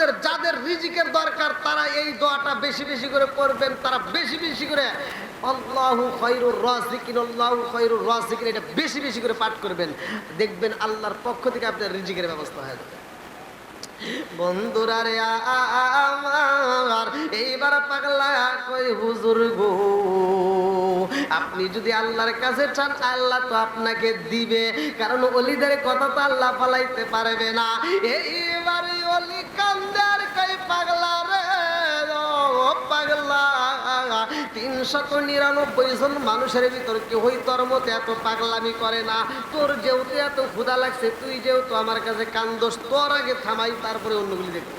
আপনাদের যাদের রিজিকের দরকার তারা এই দোয়াটা বেশি বেশি করে করবেন, তারা বেশি বেশি করে আল্লাহু খায়রুর রাযিকিন, আল্লাহু খায়রুর রাযিকিন এটা বেশি বেশি করে পাঠ করবেন। দেখবেন আল্লাহর পক্ষ থেকে আপনার রিজিকের ব্যবস্থা হয়ে যাবে। বন্ধুরা রে আমার, এইবার পাগলা কই হুজুর গো, আপনি যদি আল্লাহর কাছে চান আল্লাহ তো আপনাকে দিবে, কারণ ওলিদের কথা তো আল্লাহ পালাইতে পারবে না। এইবার ওলি কান্দার কই পাগলা রে ও পাগলা, 399 জন মানুষের ভিতর কেউই তোর মতো এত পাগলামি করে না। তোর যেহেতু এত ক্ষুধা লাগছে, তুই যেহেতু আমার কাছে কান্দোস, তোর আগে থামাই, তারপরে অন্যগুলি দেখবো,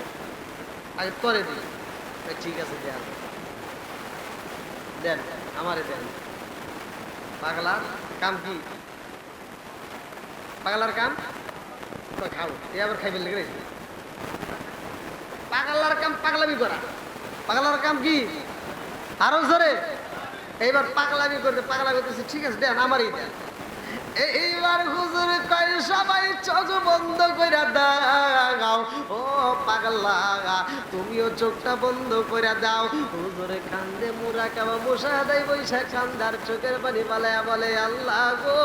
আগে তোরে দিই। ঠিক আছে দেন দেন, আমারে দেন। পাগলার কাম কি? পাগলার কাম খাও, এ আবার খাইবেন লেগে রয়েছে। পাগলার কাম পাগলামি করা, পাগলার কাম কি? আরো জোরে। এইবার পাগলামি করতে পাগলা করতেছে, ঠিক আছে দেন, আমারই দেন। এইবার হুজুর কয় সবাই চোখ বন্ধ করে দাও। ও পাগলা, তুমিও চোখটা বন্ধ করে দাও। হুজুরে কান্দে মুরা কাবা মশা দেয় বৈশা কান্দার চোখের পানি পালায়া বলে, আল্লাহ গো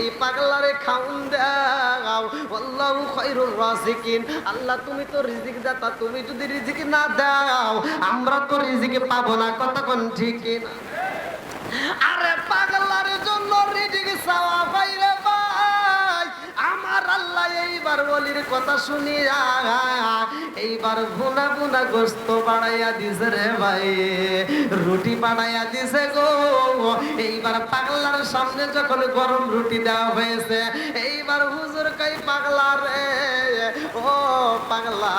এই পাগলারে খাউন দাও। আল্লাহু খায়রুর রাযিকিন, আল্লাহ তুমি তো রিজিক দাতা, তুমি যদি রিজিক না দাও আমরা তো রিজিক পাবো না। কতক্ষণ ঠিক না? আরে পাগলার জন্য রিজিক চাওয়া পাইলে ভাই আমার আল্লাহ এইবার ওলির কথা শুনিয়া এইবার ভুনা ভুনা গোস্ত বাড়াইয়া দিছে রে ভাই, রুটি বাড়াইয়া দিছে গো। এইবার পাগলার সামনে যখন গরম রুটি দেওয়া হয়েছে, এইবার হুজুর কই পাগলা রে ও পাগলা,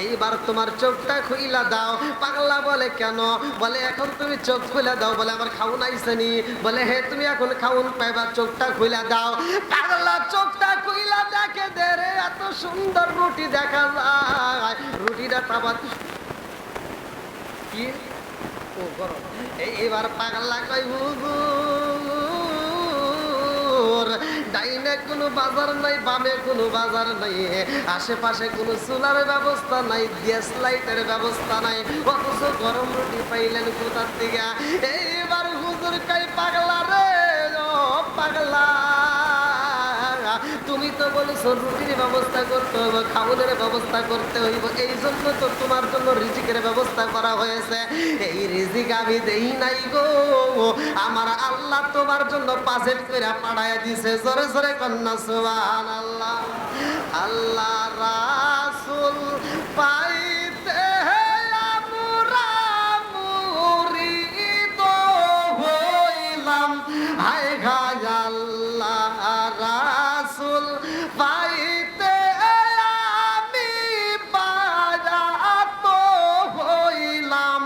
এইবার তোমার চোখটা খুইলা দাও। পাগলা বলে কেন? বলে এখন তুমি চোখ খুলে দাও। বলে আমার খাউন আইসেনি। বলে হে তুমি এখন খাউন পাইবা, চোখটা খুলে দাও। পাগলা চোখটা খুইলা দেখে দে রে, এত সুন্দর রুটি দেখা যায়। রুটিটা তাবাত কি ও গরম। এইবার পাগলা কই হুজুর ডাইনে কোনো বাজার নাই, বামে কোনো বাজার নাই, আশেপাশে কোনো চুলার ব্যবস্থা নাই, গ্যাস লাইটের ব্যবস্থা নাই, অথচ গরম রুটি পাইলেন কোথার থেকে? এইবার হুজুর কই পাগলা রে ও পাগলা, তুমি তো বলেছো রুটির ব্যবস্থা করতে হইব, খাওয়ানোর ব্যবস্থা করতে হইব, এই জন্য তো তোমার জন্য রিজিকের ব্যবস্থা করা হয়েছে। এই রিজিক আমি দেই নাই গো, আমার আল্লাহ তোমার জন্য বাজেট করে পাঠাইয়া দিছে। জোরে জোরে কন্যা সুবহানাল্লাহ। আল্লাহ রাসূল পাইতে আমরা মুরিদ হইলাম, হায় হায় আল্লাহ রাসূল পাইতে আমি বারাত হইলাম,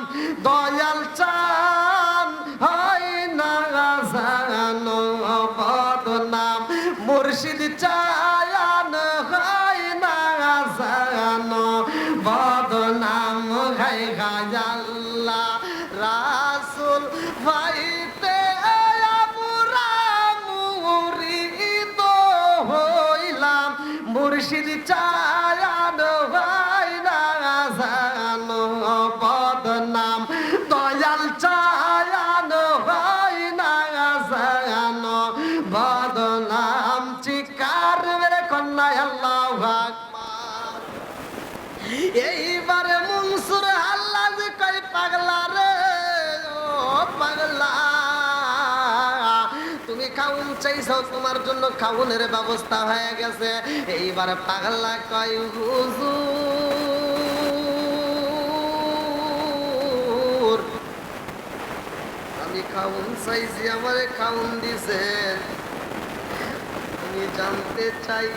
দয়াল চান হয় না জানো বদনাম, মুর্শিদ চায়ান হয় না জানো বদনাম, হায় হায় আল্লাহ রাসূল পাইতে মুর্শিদ চায়ান ভাই না জানো বদনাম, দয়াল চায়ান ভাই না জানো বদনাম। চিকার মেরে কন্যা আল্লাহু আকবার। এইবারে মনসুর আল্লাহ কই পাগলা রে ও পাগলা, তুমি খাউন চাইছো, তোমার জন্য খাউনের ব্যবস্থা হয়ে গেছে। এইবার পাগলা কয় হুজুর আমি খাউন চাইছি, আমারে খাউন দিছেন, আমি জানতে চাই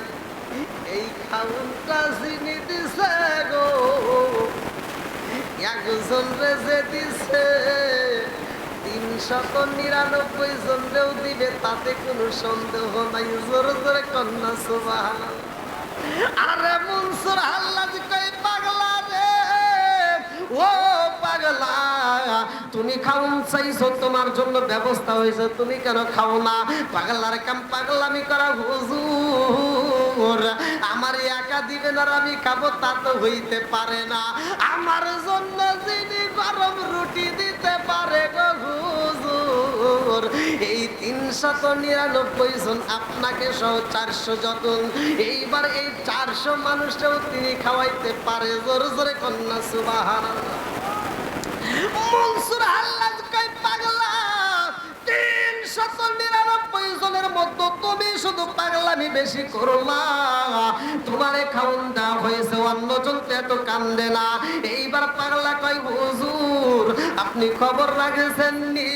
এই খাউনটা চিনি দিছে গো একজন রে যে দিছে 399 জনরেও দিবে, তাতে কোনো সন্দেহ নাই। জোরে জোরে কন্যা সুবহানাল্লাহ। আরে মনসুর আল্লাহ কই পাগলা রে ও পাগলা, তুমি খাউন চাইছো, তোমার জন্য ব্যবস্থা হয়েছে, তুমি কেন খাও না? পাগলার কাম পাগলামি করা হুজুর, হুজুর আমার একা দিবেন আর আমি খাবো তা তো হইতে পারে না, আমার জন্য যিনি গরম রুটি দিতে পারে গো হুজুর এই 399 জন আপনাকে সহ 400 জন, এইবার এই 400 মানুষটাও তিনি খাওয়াইতে পারে। জোরে জোরে কন্যা সুবহানাল্লাহ। মনসুর হাল্লাজ কয় পাগলা 399 জনের মধ্যে তুমি শুধু পাগলামি বেশি করলা, তোমারে খাওন দেওয়া হয়েছে অন্যজন তো এত কান্দে না। এইবার পাগলা কয় হুজুর আপনি খবর রাখেছেন নি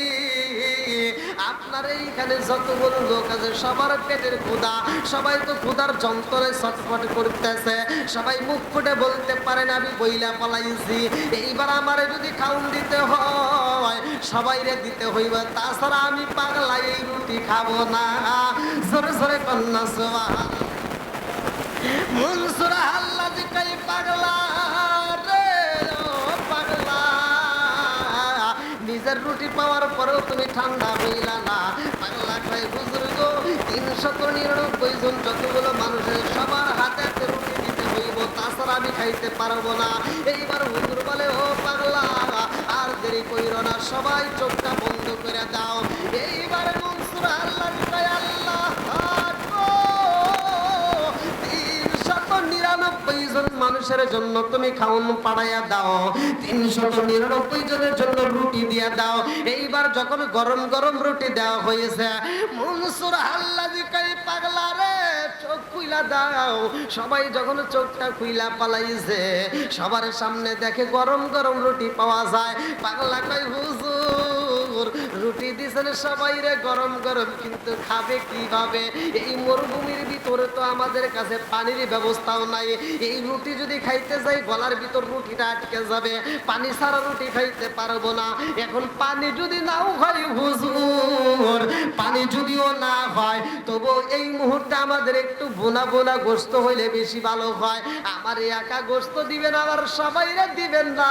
আপনার এইখানে যতগুলো লোক আছে সবার পেটের ক্ষুধা, সবাই তো ক্ষুধার যন্ত্রণায় ছটফট করতেছে, সবাই মুখ ফুটে বলতে পারে না আমি বইলা পলাইছি, এইবার আমারে যদি খাউন দিতে হয় সবাইরে দিতে হইবে, তাছাড়া আমি পাগলা এই রুটি খাবো না। জোরে জোরে কন্যা সুবহানাল্লাহ। মনসুর হাল্লাজ কই পাগলা রে ও পাগলা, নিজের রুটি পাওয়ার পরেও তুমি ঠান্ডা হইলা না। পাগলা কয় হুজুর গো 399 জন যতগুলো মানুষের সবার হাতে হাতে রুটি দিতে হইব, তাছাড়া আমি খাইতে পারবো না। এইবার হুজুর বলে ও পাগলা আর দেরি কইরো না, সবাই চোখটা বন্ধ করে দাও। এইবার মনসুর হাল্লাজ কয় আল্লাহ 399 জন মানুষের জন্য তুমি খাওন পাড়াইয়া দাও, 399 জনের জন্য রুটি দিয়া দাও। এইবার যখন গরম গরম রুটি দেওয়া হয়েছে মনসুর হাল্লাজি কই পাগলা রে চোখ খুইলা দাও। সবাই যখন চোখটা খুইলা পালাইছে সবার সামনে দেখে গরম গরম রুটি পাওয়া যায়। পাগলা কই হুজুর রুটি দিছেন সবাই রে গরম গরম, কিন্তু খাবে কিভাবে? এই মরুভূমির ভিতরে তো আমাদের কাছে পানির ব্যবস্থাও নাই, এই রুটি যদি খাইতে যাই গলার ভিতর রুটিটা আটকে যাবে, পানি ছাড়া রুটি খাইতে পারবো না। এখন পানি যদি নাও হয় হুজুর, পানি যদিও না হয় তবু এই মুহূর্তে আমাদের একটু বোনা বোনা গোস্ত হইলে বেশি ভালো হয়। আমার একা গোস্ত দিবেন আবার সবাইরে দিবেন না,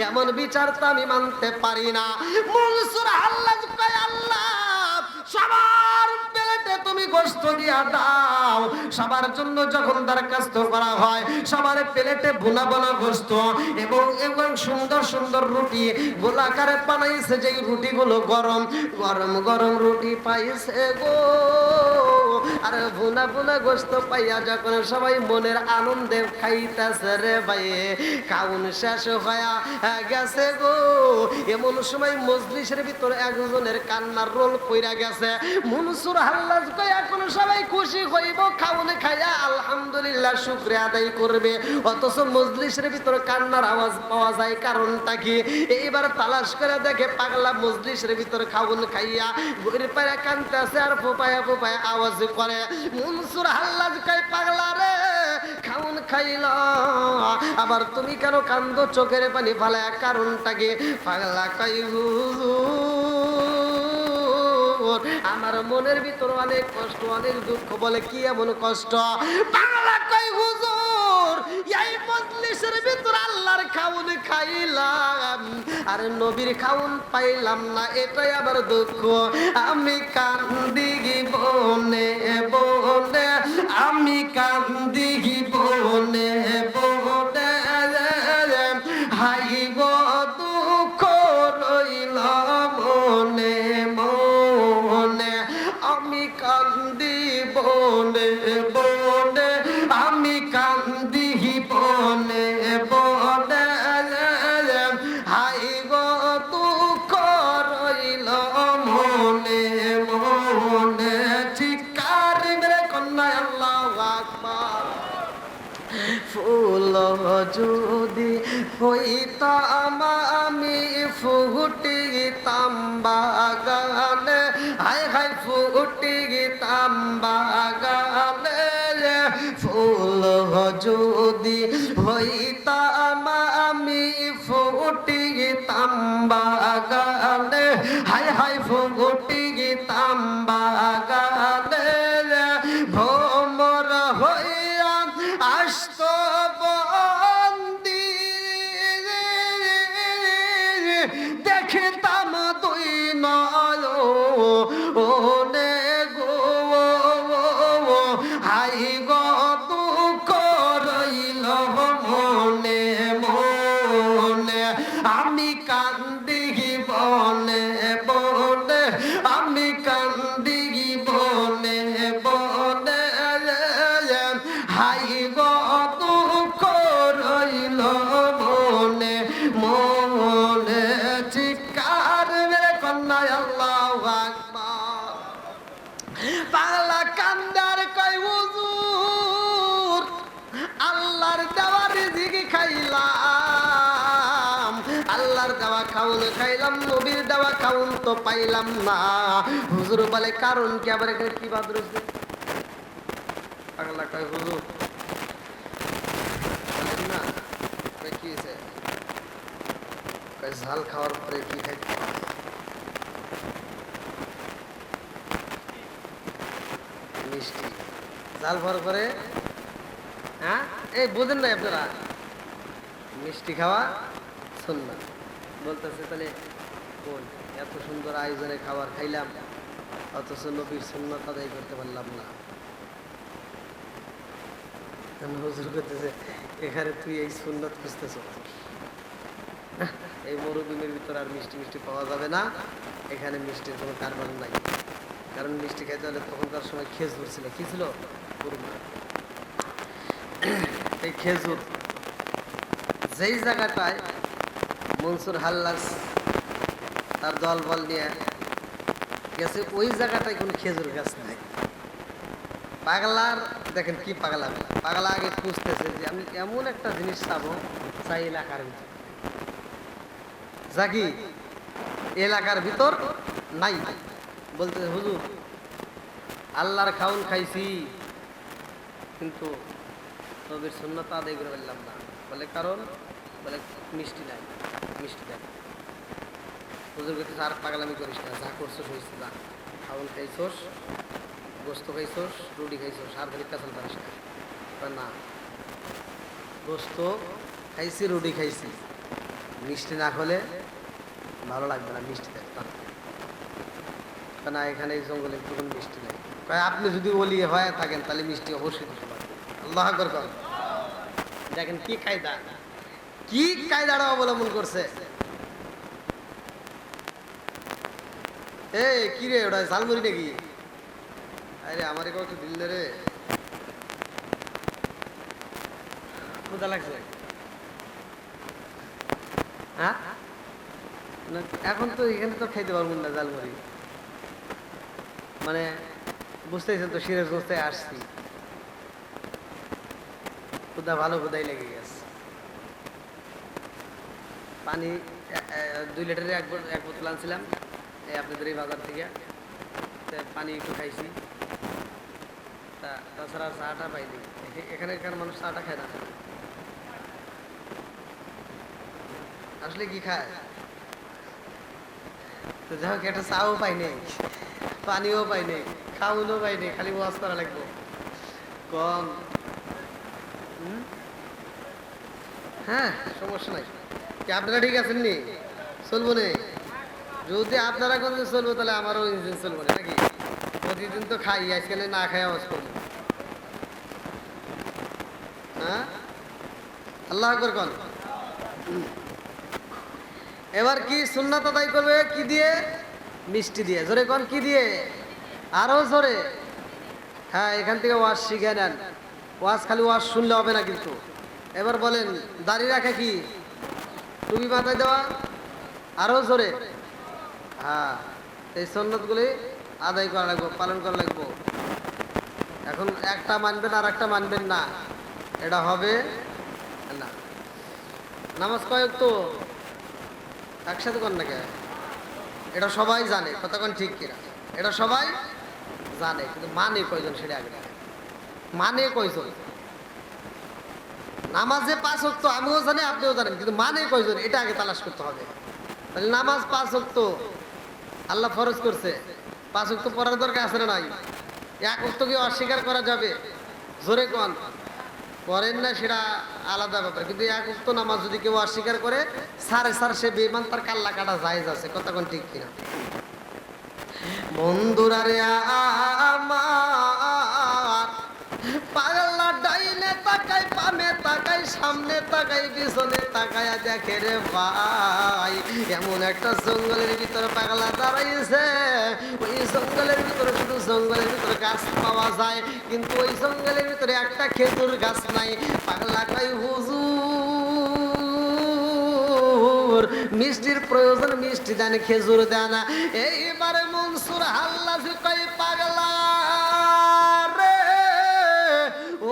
এমন বিচার তো আমি মানতে পারি না। মনসুর হাল্লাজ কয় আল্লাহ সবার প্লেটে তুমি গোস্ত দিয়া দাও। সবার জন্য যখন দরখাস্ত করা হয় সবার প্লেটে বোনা বোনা গোস্ত এবং এবং সুন্দর সুন্দর রুটি গোলাকারে বানাইছে, যে রুটিগুলো গরম গরম গরম রুটি পাইছে গো। আর বোনা বোনা গোস্ত পাইয়া যখন সবাই মনের আনন্দে খাইতেছে রে ভাই, খাউন শেষ হইয়া গেছে গো। এমন সময় মজলিসের ভিতরে একজনের কান্নার রোল পইরা গেছে। মনসুর হাল্লাজ কই এখন সবাই খুশি হইব, খাউন খাইয়া আলহামদুলিল্লাহ শুকরিয়া আদায় করবে, অথচ মজলিসের ভিতরে কান্নার আওয়াজ পাওয়া যায়, কারণটা কি? এইবার তালাশ করে দেখে পাগলা মজলিসের ভিতরে খাউন খাইয়া গরিব পায়রা কানতেছে আর ফোপায়া ফোপায়া আওয়াজ করে। মনসুর হাল্লাজ কই পাগলা রে খাউন খাইল আবার তুমি কেন কান্দো চোখের পানি ফালায়া, কারণটা কি? পাগলা কই হুজুর আমার মনের ভিতর অনেক কষ্ট অনেক দুঃখ। বলে কি এমন কষ্ট? পাগলা কই হুজুর এই মজলিসের ভিতর আল্লাহর খাউন খাইলাম আর নবীর খাউন পাইলাম না, এটাই আবার দুঃখ। আমি কান্দি বনে বনে, আমি কান্দি বনে বনে, হাই গো দুঃখ রইল মনে মনে। আমি কান্দি বনে বনে, আমি কান্দি বনে বনে, হাই গো দুঃখ রইল মনে মনে। চিৎকার মেরে কন্যা আল্লাহু আকবার। ফুল যদি হইতাম আমি ফুটিতাম বাগানে, হায় হায় ফুটিতাম বাগানে। ফুল যদি হইতাম আমি ফুটিতাম বাগানে, হায় হায় ফুটিতাম বাগানে। ভ্রমর হইয়া আসত বন্দি, দেখিতাম দুই নয়নে গো, হাই গো খাউন খাইলাম, নবীর দেওয়া খাউন তো পাইলাম না। হুজুর বলে কারণ কি? আবার এখানে কি বাদ রয়েছে? পাগলা কয় হুজুর না কি হয়েছে? ঝাল খাওয়ার পরে কি খাইতে? মিষ্টি। ঝাল খাওয়ার পরে হ্যাঁ এই বোঝেন নাই আপনারা? মিষ্টি খাওয়া সুন্নাত বলতেছে। তাহলে কোন এত সুন্দর আয়োজনে খাবার খাইলাম, অথচ নবীর সুন্নাত আদায় করতে পারলাম না। হুজুর করতেছে এখানে তুই এই সুন্নাত খুঁজতেছ? এই মরুভূমির ভিতর আর মিষ্টি মিষ্টি পাওয়া যাবে না, এখানে মিষ্টির কোনো কারবার নাই। কারণ মিষ্টি খাইতে হলে তখনকার সময় খেজুর ছিল। কি ছিল? কুরমা। এই খেজুর যেই জায়গাটায় মনসুর হাল্লাস তার দলবল নিয়ে গেছে, ওই জায়গাটায় কোনো খেজুর গাছ নাই। পাগলার দেখেন কি পাগলা, পাগলা আগে খুঁজতেছে যে আমি এমন একটা জিনিস পাবো চাই এলাকার ভিতর, যা কি এলাকার ভিতর নাই। বলতেছে হুজুর আল্লাহর খাউন খাইছি, কিন্তু নবীর সুন্নাত আদায় করে ফেললাম না। বলে কারণ? বলে মিষ্টি নাই, মিষ্টি নাই। হুজুর করতেছে আর পাগলামি করিস না, যা করছোস হয়েছে, যা খাউন খাইছোস, গোস্ত খাইছোস, রুটি খাইছোস, আর খালি কাঁচাল পারিস না। গোস্ত খাইছি, রুটি খাইছি, মিষ্টি না হলে ভালো লাগবে না, মিষ্টি দেখতাম না। এখানে এই জঙ্গলে কোনো মিষ্টি নেই। আপনি যদি ওলি হয়ে থাকেন তাহলে মিষ্টি অবশ্যই দিতে পারবেন। আল্লাহ আকবার করেন। দেখেন কি কায়দা, কি কায়দাটা অবলম্বন করছে। এই কি রে ওটা ঝালমুড়ি নাকি? আরে আমার একটু দিল রে, ক্ষুধা লাগছে। হ্যাঁ এখন তো এখানে তো খাইতে পারবেন না ঝালমুড়ি, মানে বুঝতেছেন তো, সিরাজগঞ্জ থেকে আসছি, ক্ষুধা ভালো ক্ষুধাই লেগে গেছে। পানি 2 লিটারের এক বোতল আনছিলাম এই আপনাদের এই বাজার থেকে, পানি একটু খাইছি, তাছাড়া চাটা পাইনি। এখানকার মানুষ চাটা খায় না, আসলে কি খায়? তো যাই হোক, একটা চাও পাইনি, পানিও পাইনি, খাওয়ানো পাইনি, খালি ওয়াজ করা লাগবে কম। হ্যাঁ সমস্যা নাই, কি আপনারা ঠিক আছেন নি? চলবো নে? যদি আপনারা কোনদিন চলবো তাহলে আমারও ইঞ্জিন চলবো না নাকি? প্রতিদিন তো খাই, আজকাল না খাই আওয়াজ করবো। হ্যাঁ আল্লাহ আকবার কন। এবার কি সুন্নাত আদায় করবে কি দিয়ে? মিষ্টি দিয়ে। জোরে কন কি দিয়ে? আরো জোরে। হ্যাঁ এখান থেকে ওয়াজ শিখে নেন। ওয়াজ খালি ওয়াজ শুনলে হবে না কিন্তু। এবার বলেন দাড়ি রাখা কি? টুপি মাথায় দেওয়া। আরো জোরে। হ্যাঁ এই সুন্নাতগুলি আদায় করা লাগবে, পালন করা লাগবে। এখন একটা মানবেন আর একটা মানবেন না, এটা হবে না। নামাজ কয়েক তো একসাথে কর না কে? এটা সবাই জানে, কতক্ষণ ঠিক কিনা এটা সবাই জানে, কিন্তু মানে কয়জন সেটা আগে দেখে। মানে কয়জন? নামাজে 5 ওয়াক্ত আমিও জানি আপনিও জানেন, কিন্তু মানে কয়জন এটা আগে তালাশ করতে হবে। তাহলে নামাজ 5 ওয়াক্ত আল্লাহ ফরজ করছে, 5 ওয়াক্ত পড়ার দরকার আছে না নাই? 1 ওয়াক্তকে অস্বীকার করা যাবে? জোরে কন। করেন না সেটা আলাদা ব্যাপার, কিন্তু 1 ওয়াক্ত নামাজ যদি কেউ অস্বীকার করে সারে সে বেঈমান, তার কাল্লা কাটা জায়েজ আছে। কতক্ষণ ঠিক কিনা? বন্ধুরা রে আমার, পাগলা ডাইনে তাকাই, বামে তাকাই, সামনে তাকাই, পিছনে তাকায়া দেখে রে ভাই, এমন একটা জঙ্গলের ভিতরে পাগলা দাঁড়াইছে। ওই জঙ্গলের ভিতরে শুধু জঙ্গলের ভিতরে গাছ পাওয়া যায়, কিন্তু ওই জঙ্গলের ভিতরে একটা খেজুর গাছ নাই। পাগলা কই হুজুর মিষ্টির প্রয়োজন, মিষ্টি দেন, খেজুর দেন। এইবারে মনসুর হাল্লাজ কই পাগলা রে, ও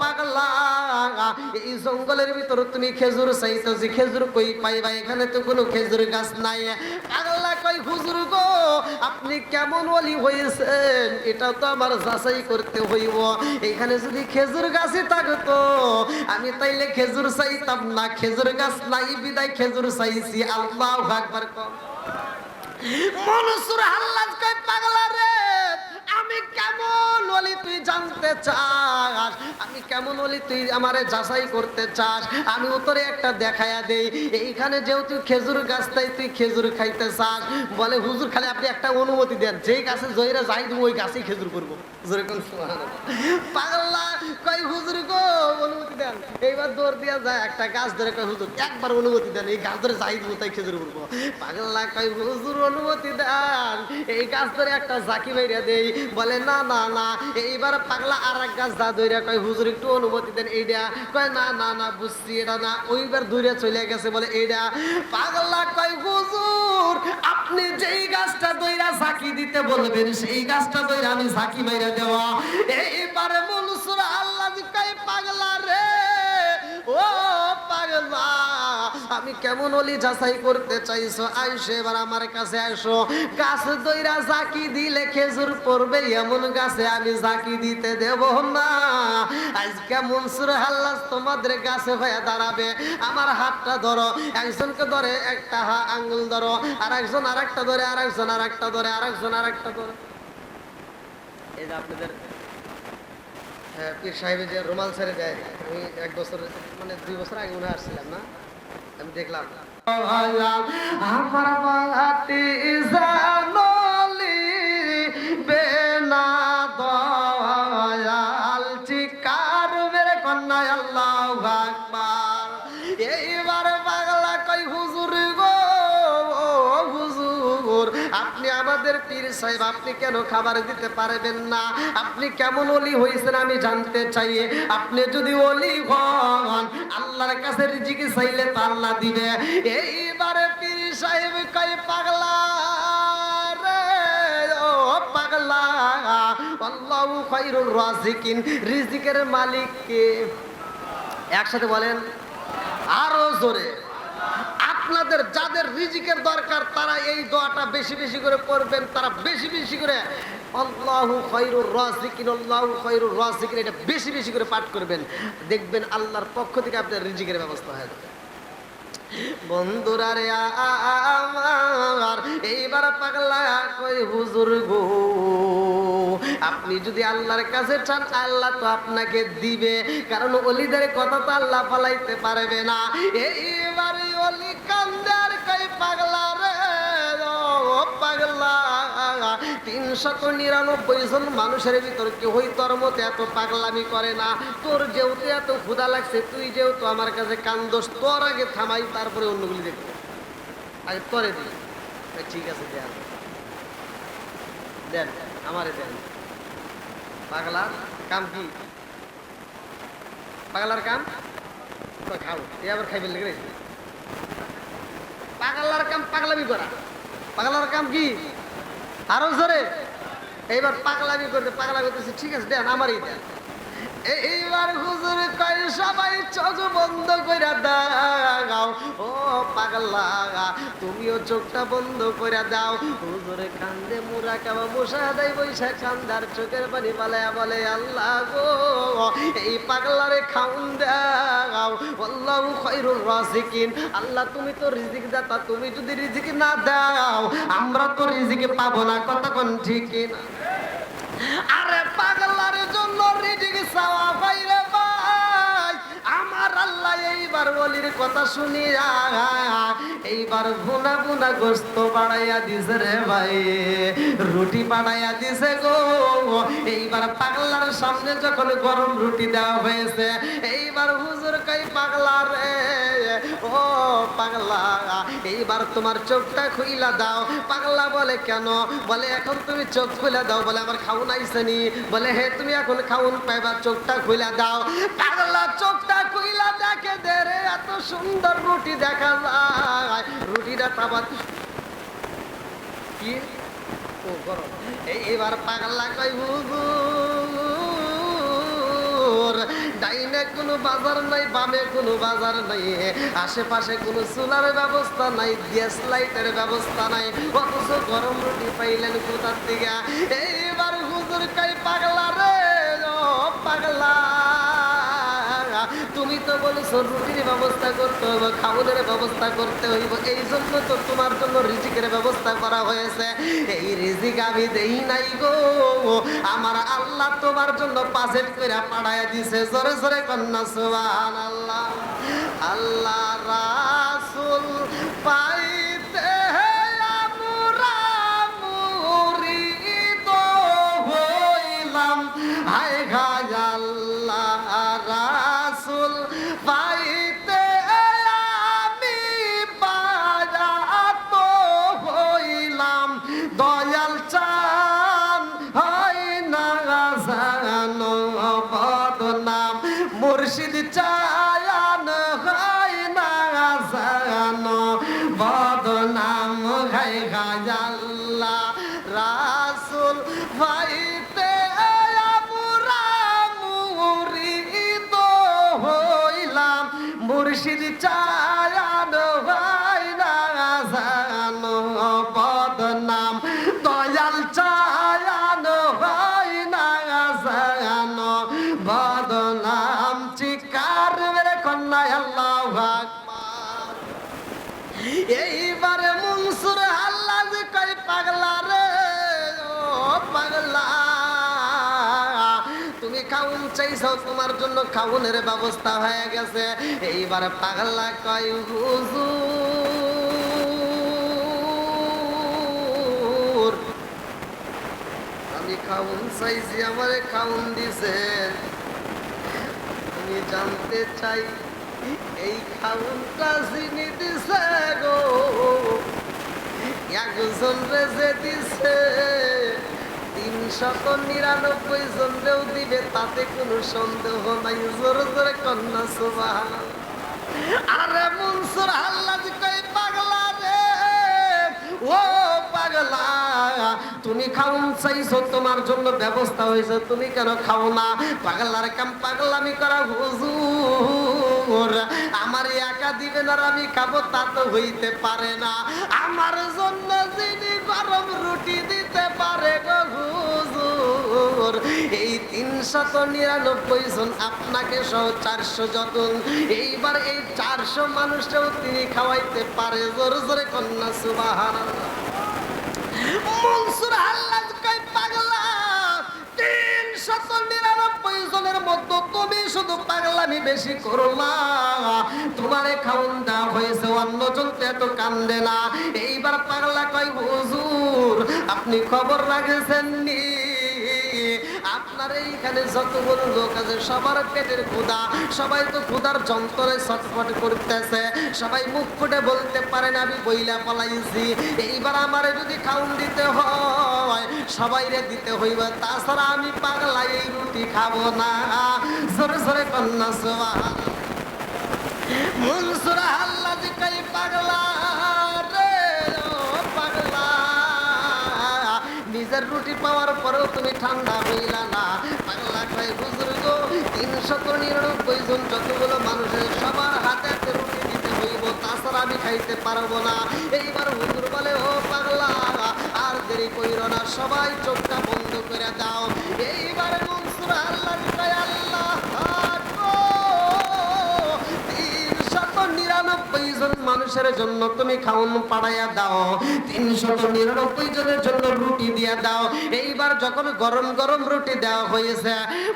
পাগলা, এই জঙ্গলের ভিতর তুমি খেজুর চাইছো, যে খেজুর কই পাইবা? এখানে তো কোনো খেজুর গাছ নাই। পাগলা কই হুজুর গো, আপনি কেমন ওলি হয়েছেন এটা তো আমার যাচাই করতে হইব। এখানে যদি খেজুর গাছই থাকতো আমি তাইলে খেজুর চাইতাম না, খেজুর গাছ নাই বিদায় খেজুর চাইছি। আল্লাহু আকবার। মনসুর হাল্লাজ কই পাগলা রে, আমি কেমন ওলি তুই জানতে চাস? আমি কেমন ওলি তুই আমারে যাচাই করতে চাস? আমি উত্তরে একটা দেখায়া দেই। এইখানে যেহেতু খেজুর গাছ তাই তুই খেজুর খাইতে চাস, বলে হুজুর খালি আপনি একটা অনুমতি দেন, যেই গাছে জয়রা যাই দেবো ওই গাছেই খেজুর করবো। পাগলা কই হুজুর গো অনুমতি দেন। এইবার দৌড় দিয়া যায় একটা গাছ ধরে কই হুজুর একবার অনুমতি দেন, এই গাছ ধরে যাই দেবো তাই খেজুর করবো। পাগলা কই হুজুর অনুমতি দেন, এই গাছ ধরে একটা জাকি বাইরা দেই। বলে না না না। এইবার পাগলা আর এক গাছ দা ধইরা কয় হুজুর একটু অনুমতি দেন এইটা। কয় না না না বুঝছি এটা না। ওইবার দূরে চলে গেছে বলে এইটা। পাগলা কয় হুজুর আপনি যেই গাছটা দইরা জাকি দিতে বলবেন সেই গাছটা দইরা আমি জাকি বাইরা দেওয়া। এইবারে মনসুর আল্লাহ কয় পাগলা রে, ও পাগলা আমি কেমন ওলি যাচাই করতে চাইছো? আইসো এবার আমার কাছে আইসো। গাছ দইরা জাকি দিলে খেজুর পড়বে এমন গাছে আমি জাকি দিতে দেব না। আজকে মনসুর হাল্লাজ তোমাদের গাছে হয়ে দাঁড়াবে। আমার হাতটা ধরো, একজনকে ধরে একটা আঙ্গুল ধরো, আর একজন আর একটা ধরে, আর একজন আর একটা ধরে, আর একজন আর একটা ধরে। এই যে আপনাদের পীর সাহেব যে রুমাল ছেড়ে দেয়, আমি এক বছর মানে 2 বছর আগে মনে আসছিলাম না, আমি দেখলাম আমার বাতি জানলি বেনা দয়াল চিকার মেরে কন্যা আল্লাহু আকবার। এইবার পাগলা কই হুজুর গো হুজুর আপনি আমাদের পীর সাহেব, আপনি কেন খাবার দিতে পারবেন না? আপনি কেমন ওলি হয়েছেন আমি জানতে চাই। আপনি যদি ওলি হন আল্লাহর কাছে রিজিক চাইলে তো আল্লাহ দিবে। এইবারে পীর সাহেব কই পাগলা রে, ও পাগলা আল্লাহু খায়রুর রাজিকিন, রিজিকের মালিক কে? একসাথে বলেন আরো জোরে। আপনাদের যাদের রিজিকের দরকার তারা এই দোয়াটা বেশি বেশি করে পড়বেন, তারা বেশি বেশি করে আল্লাহু খায়রুর রাজিকিন, আল্লাহু খায়রুর রাজিকিন এটা বেশি বেশি করে পাঠ করবেন। দেখবেন আল্লাহর পক্ষ থেকে আপনার রিজিকের ব্যবস্থা হয়ে যাবে। বন্ধুরা রে আমার, এইবার পাগলা কই হুজুর গো আপনি যদি আল্লাহর কাছে চান আল্লাহ তো আপনাকে দিবে, কারণ ওলিদের কথা তো আল্লাহ পালাইতে পারবে না। এইবারে ওলি কান্দার কই পাগলা রে, ও পাগলা 399 জন মানুষের ভিতর কেউই তোর মতো এত পাগলামি করে না। তোর যেহেতু এত ক্ষুধা লাগছে, তুই যেহেতু আমার কাছে কান্দোস, তোর আগে থামাই তারপরে অন্যগুলি দেখবো, আগে তোরে দিই। ঠিক আছে দেন দেন আমারে দেন। পাগলার কাম কি? পাগলার কাম খাও, এ আবার খাইবেন লেগে পাগলার কাম পাগলামি করা। পাগলার কাম কি? আরো জোরে। এইবার পাগলামি করতে পাগলা করতেছে, ঠিক আছে দেন আমারই দেন। এইবার হুজুর কয় সবাই চোখ বন্ধ কইরা দাও। ও পাগলা তুমিও চোখটা বন্ধ কইরা দাও। হুজুরে কান্দে মুরা কাবা বসা দেয় বৈশা কান্দার চোখের পানি পালায়া বলে আল্লাহ গো এই পাগলারে খাউন দাও। আল্লাহু খায়রুর রাজিকিন, আল্লাহ তুমি তো রিজিক দাতা, তুমি যদি রিজিক না দাও আমরা তো রিজিক পাবো না। কতক্ষণ ঠিক না? আরে পাগলার জন্য রিজিক চাওয়া পাইলে ভাই আমার আল্লাহ এইবার ওলির কথা শুনিয়া এইবার বুনা বুনা গোস্ত বাড়াইয়া দিছে রে ভাই, রুটি বাড়াইয়া দিছে গো। এইবার পাগলার সামনে যখন গরম রুটি দেওয়া হয়েছে, এইবার হুজুর কই পাগলা রে, ও পাগলা এইবার তোমার চোখটা খুইলা দাও। পাগলা বলে কেন? বলে এখন তুমি চোখ খুলে দাও। বলে আমার খাউন আইসেনি। বলে হে তুমি এখন খাউন পাইবা, চোখটা খুইলা দাও। পাগলা চোখটা খুইলা দেখে দে রে এত সুন্দর রুটি দেখা যায়। রুটিটা তাবা কি ও গরম। এইবার পাগলা কই হুজুর ডাইনে কোনো বাজার নাই, বামে কোনো বাজার নাই, আশেপাশে কোনো চুলার ব্যবস্থা নাই, গ্যাস লাইটের ব্যবস্থা নাই, অথচ গরম রুটি পাইলেন কোথার থেকে? এইবার হুজুর কই পাগলা রে, ও পাগলা, তুমি তো বলেছো রুটির ব্যবস্থা করতে হবে, খাবারের ব্যবস্থা করতে হইব, এই জন্য তো তোমার জন্য রিজিকের ব্যবস্থা করা হয়েছে। এই রিজিক আমি দেই নাই গো, আমার আল্লাহ তোমার জন্য বাজেট করে পাঠায় দিছে। জোরে জোরে কন্যা সুবহানাল্লাহ। আল্লাহ রাসূল পাইতে আমরা মুরিদ হইলাম, হায় হায় আল্লাহ রাসূল পাইতে আমি বাজাত হইলাম, দয়াল চান হয় না জানো বদনাম, মুর্শিদ চায়ান হয় না জানো বদনাম, হায় হায় আল্লাহ রাসূল পাইতে আমরা মুরিদ হইলাম, মুর্শিদ চায়ান হয় না জানো বদনাম, দয়াল চায়ান হয় না জানো বদনাম। চিকার মেরে কন্যা আল্লাহু আকবার। এইবারে মনসুর আল্লাহ কই পাগলা রে, ও পাগলা, তুমি খাউন চাইছো, তোমার জন্য খাউনের ব্যবস্থা হয়ে গেছে। এইবার পাগলা কয় হুজুর আমি খাউন চাইছি, আমারে খাউন দিছেন, আমি জানতে চাই এই খাউনটা চিনি দিছে গো, একজন রে যে দিছে 399 জনরেও দিবে, তাতে কোনো সন্দেহ নাই। জোরে জোরে কন্যা সুবহানাল্লাহ। আরে মনসুর আল্লাহ কই পাগলা রে, ও পাগলা, তুমি খাউন চাইছো, তোমার জন্য ব্যবস্থা হয়েছে, তুমি কেন খাও না? পাগলার কাম পাগলামি করা। হুজুর আমার একা দিবেন আর আমি খাবো তা তো হইতে পারে না, আমার জন্য যিনি গরম রুটি দিতে পারে গো হুজুর, এই 399 জন আপনাকে সহ 400 জন, এইবার এই 400 মানুষটাও তিনি খাওয়াইতে পারে। জোরে জোরে কন্যা সুবহানাল্লাহ। মনসুর আল্লাহ কই পাগলা, 399 জনের মধ্যে তুমি শুধু পাগলামি বেশি করো না, তোমারে খাওন দেওয়া হয়েছে, অন্যজন তো এত কান্দে না। এইবার পাগলা কই হুজুর আপনি খবর রাখেছেন নি, আপনার এইখানে যতগুলো লোক আছে সবার পেটের ক্ষুধা, সবাই তো ক্ষুধার যন্ত্রণে ছটফট করতেছে, সবাই মুখ ফুটে বলতে পারে না আমি বইলা পলাইছি। এইবার আমারে যদি খাউন দিতে হয় সবাইরে দিতে হইবে, তাছাড়া আমি পাগলা এই রুটি খাবো না। জোরে জোরে কন্যা সুবহানাল্লাহ। মনসুর আল্লাহ কই পাগলা রে, ও পাগলা, নিজের রুটি পাওয়ার পরেও তুমি ঠান্ডা হইলা না। পাগলা কয় হুজুর গো 399 জন যতগুলো মানুষের সবার হাতে হাতে রুটি দিতে হইব, তাছাড়া আমি খাইতে পারবো না। এইবার হুজুর বলে ও পাগলা আর দেরি কইরো না, সবাই চোখটা বন্ধ করে দাও। এইবার মনসুর আল্লাহ কয় আল্লাহ 399 জন মানুষের জন্য তুমি খাওন পাড়াইয়া দাও, 399 জনের জন্য রুটি দিয়া দাও। এইবার যখন গরম গরম রুটি দেওয়া হয়েছে,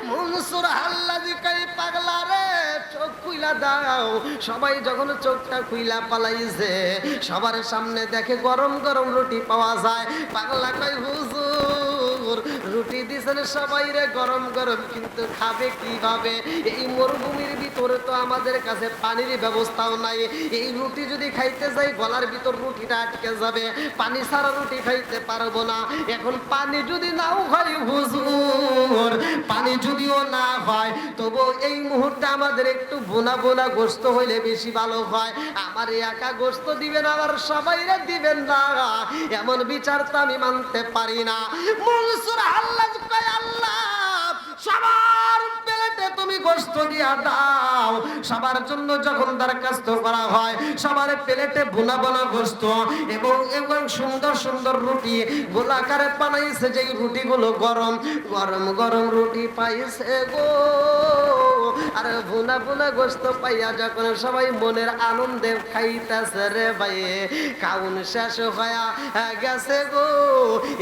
মনসুর আল্লাহ কই পাগলা রে চোখ খুইলা দাও। সবাই যখন চোখটা খুইলা পালাইছে, সবার সামনে দেখে গরম গরম রুটি পাওয়া যায়। পাগলা কই হুজুর রুটি দিছেন সবাই রে গরম গরম, কিন্তু খাবে কিভাবে? এই মরুভূমির ভিতরে তো আমাদের কাছে পানির ব্যবস্থাও নাই, এই রুটি যদি খাইতে যাই গলার ভিতর রুটিটা আটকে যাবে, পানি ছাড়া রুটি খাইতে পারবো না। এখন পানি যদি নাও হয় হুজুর, পানি যদিও না হয় তবু এই মুহূর্তে আমাদের একটু বোনা বোনা গোস্ত হইলে বেশি ভালো হয়। আমার একা গোস্ত দিবেন আবার সবাইরা দিবেন না, এমন বিচার তো আমি মানতে পারি না। মনসুর আল্লাহ কয় আল্লাহ সবার প্লেটে তুমি গোশত দিয়া দাও। সবার জন্য যখন দরখাস্ত করা হয়, সবার প্লেটে ভুনা ভুনা গোশত এবং এবং সুন্দর সুন্দর রুটি গোলাকারে বানাইছে। যেই রুটিগুলো গরম গরম গরম রুটি পাইছে গো। আর ভুনা ভুনা গোশত পাইয়া যখন সবাই মনের আনন্দে খাইতেছে রে ভাই, খাউন শেষ হইয়া গেছে গো।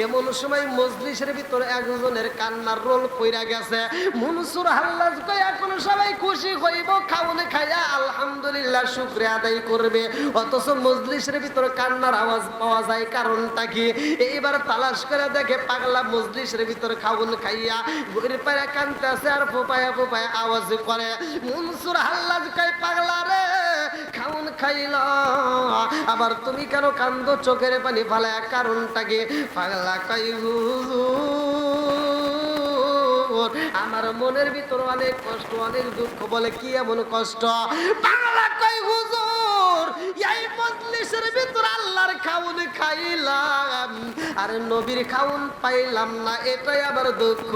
এমন সময় মজলিসের ভিতরে একজনের কান্নার রোল পইরা গেছে। মনসুর হাল্লাজ কই এখন সবাই খুশি হইব, খাউন খাইয়া আলহামদুলিল্লাহ শুকরিয়া আদায় করবে, অথচ মজলিসের ভিতরে কান্নার আওয়াজ পাওয়া যায়। কারণটা কি? এইবার তালাশ করে দেখে পাগলা মজলিসের ভিতরে খাউন খাইয়া গড়ি পায়া কানতেছে আর ফোপায়া ফোপায়া আওয়াজ করে। মনসুর হাল্লাজ কই পাগলা রে, খাউন খাইলা আবার তুমি কেন কান্দো চোখের পানি ফালায়া? কারণটা কি? পাগলা কই হুজুর আমার মনের ভিতর অনেক কষ্ট অনেক দুঃখ। বলে কি এমন কষ্ট? পাগলা কই হুজুর এই মজলিসের ভিতর আল্লাহর খাউন খাইলাম আর নবীর খাউন পাইলাম না, এটাই আমার দুঃখ।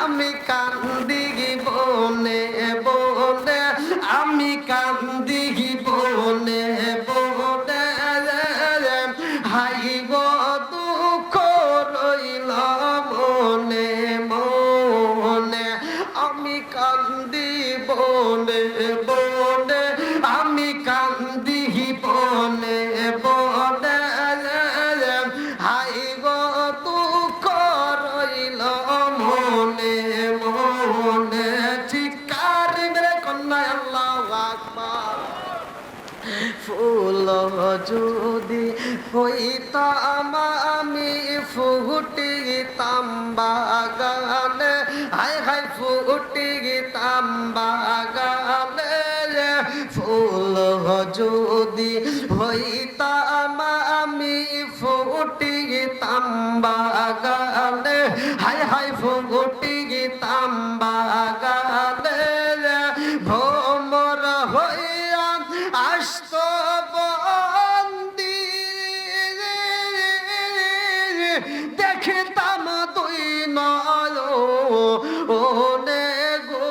আমি কান্দি বনে বনে, আমি কান্দি বনে বনে, হাই গো দুঃখ রইল মনে মনে। আমি কান্দি বনে বনে, আমি কান্দি বনে বনে, হাই গো দুঃখ রইল মনে মনে। চিৎকার মেরে কন্যা আল্লাহু আকবার। ফুল যদি হইতাম আমি ফুটিতাম বাগানে, হায় হায় ফুটিতাম বাগানে। ফুল যদি হইতাম আমি ফুটিতাম বাগানে, হায় হায় ফুটিতাম বাগানে। ভ্রমর হইয়া আসত বন্দি, দেখিতাম দুই নয়নে গো,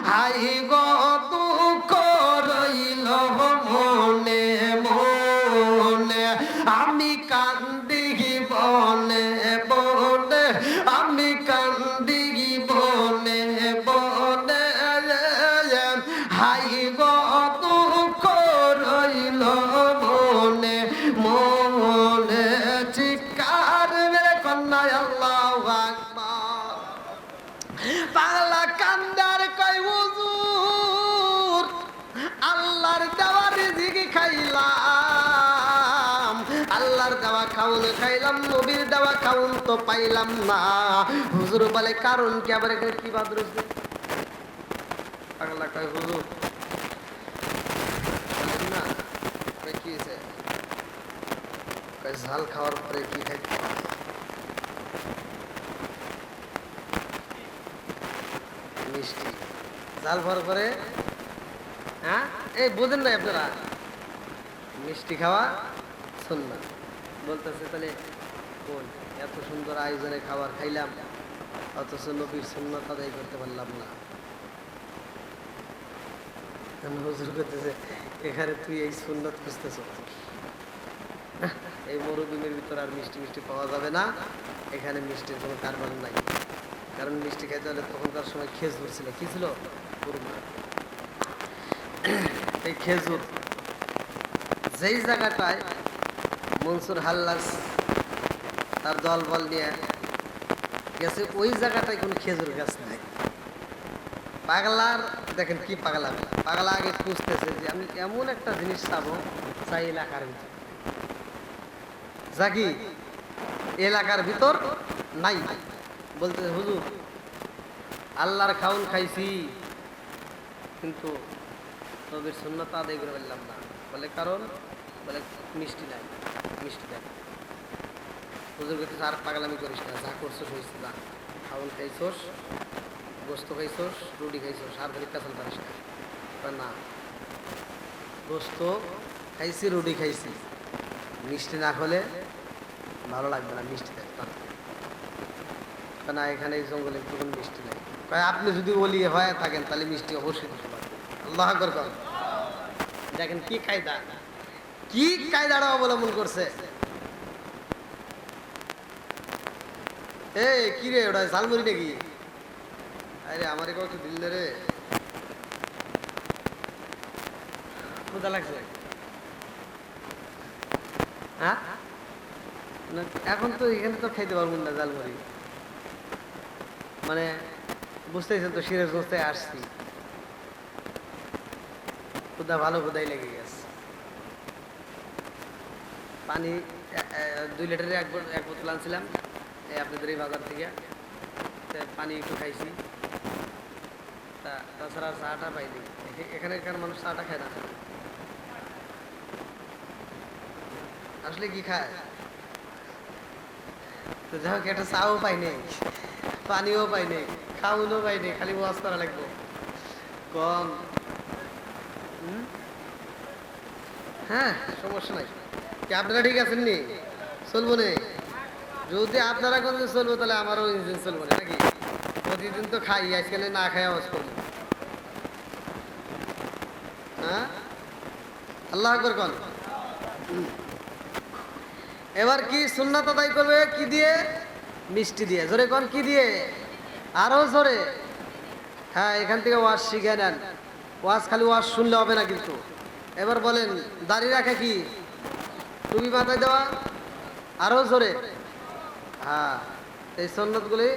হাই গো দুঃখ রইল মনে মনে। আমি কান্দি বনে বনে, আমি কান্দি বনে বনে, হাই গো দুঃখ রইল মনে মনে। চিৎকার মেরে কন্যা আল্লাহু আকবার। পাগলা কান্দার কই হুজুর আল্লাহর দেওয়া রিজিক খাইলাম, আল্লাহর দেওয়া খাউন খাইলাম, নবীর দেওয়া খাউন তো পাইলাম না। হুজুর বলে কারণ কি? আবার এখানে কি বাদ রয়েছে? পাগলা কয় হুজুর না কি হয়েছে? ঝাল খাওয়ার পরে কি খাইতে? মিষ্টি। ঝাল খাওয়ার পরে হ্যাঁ এই বোঝেন না আপনারা, মিষ্টি খাওয়া সুন্নাত বলতেছে। তাহলে কোন এত সুন্দর আয়োজনে খাবার খাইলাম অথচ নবীর সুন্নাত আদায় করতে পারলাম না। হুজুর করতেছে এখানে তুই এই সুন্নাত খুঁজতেছ, এই মরুভূমির ভিতর আর মিষ্টি মিষ্টি পাওয়া যাবে না, এখানে মিষ্টির কোনো কারবার নাই। কারণ মিষ্টি খাইতে হলে তখনকার সময় খেজুর ছিল। কি ছিল? কুরমা। এই খেজুর যেই জায়গাটায় মনসুর হাল্লাজ তার দল বল নিয়ে গেছে, ওই জায়গাটায় কোনো খেজুর গাছ নাই। পাগলার দেখেন কি পাগলা, পাগলা আগে খুঁজতেছে যে আমি এমন একটা জিনিস চাবো চাই এলাকার ভিতর, যা কি এলাকার ভিতর নাই। বলতেছে হুজুর আল্লাহর খাউন খাইছি কিন্তু নবীর সুন্নাত আদায় করে ফেললাম না। বলে কারণ? বলে মিষ্টি নাই, মিষ্টি দেয়। হুজুর বলতেছে আর পাগলামি করিস না, যা করছোস হয়েছে, যা খাউন খাইছোস, গোস্ত খাইছোস, রুটি খাইছোস, আর ধরে কাঁচাল পারিস না। গোস্ত খাইছি, রুটি খাইছি, মিষ্টি না হলে ভালো লাগবে না, মিষ্টি দেয় না। এখানে এই জঙ্গলে কোনো মিষ্টি নাই। কয় আপনি যদি ওলি হয়ে থাকেন তাহলে মিষ্টি অবশ্যই দিতে পারবেন। আল্লাহ আকবার কর। দেখেন কি কায়দা, কি কায়দাটা অবলম্বন করছে। এই কি রে ওটা ঝালমুড়ি নাকি? আরে আমার একটু দিল না রে, ক্ষুধা লাগছে। হ্যাঁ না, এখন তো এখানে তো খাইতে পারবো না ঝালমুড়ি, মানে বুঝতেছেন তো সিরাজগঞ্জ থেকে আসছি, ক্ষুধা ভালো ক্ষুধাই লেগে গেছে। পানি 2 লিটারের এক বোতল আনছিলাম এই আপনাদের এই বাজার থেকে, পানি একটু খাইছি, তাছাড়া চাটা পাইনি। এখানকার মানুষ চাটা খায় না, আসলে কি খায়? তো যাই হোক, একটা চাও পাই নাই, পানিও পাই নাই, খাওয়ানো পাই নাই, খালি ওয়াজ করা লাগবো কম। হ্যাঁ সমস্যা নাই, কি আপনারা ঠিক আছেন নি? চলবো নে, যদি আপনারা কোন চলবো তাহলে আমারও ইঞ্জিন চলবো না নাকি? প্রতিদিন তো খাই, আজকাল না খাই আওয়াজ করবো। হ্যাঁ আল্লাহ আকবার কন। এবার কি সুন্নাত আদায় করবে কি দিয়ে? মিষ্টি দিয়ে। জোরে কন কি দিয়ে? আরো জোরে। হ্যাঁ এখান থেকে ওয়াজ শিখে নেন, ওয়াজ খালি ওয়াজ শুনলে হবে না কিন্তু। এবার বলেন দাঁড়িয়ে রাখা কি? টুপি মাথায় দেওয়া। আরো জোরে। হ্যাঁ এই সুন্নাতগুলি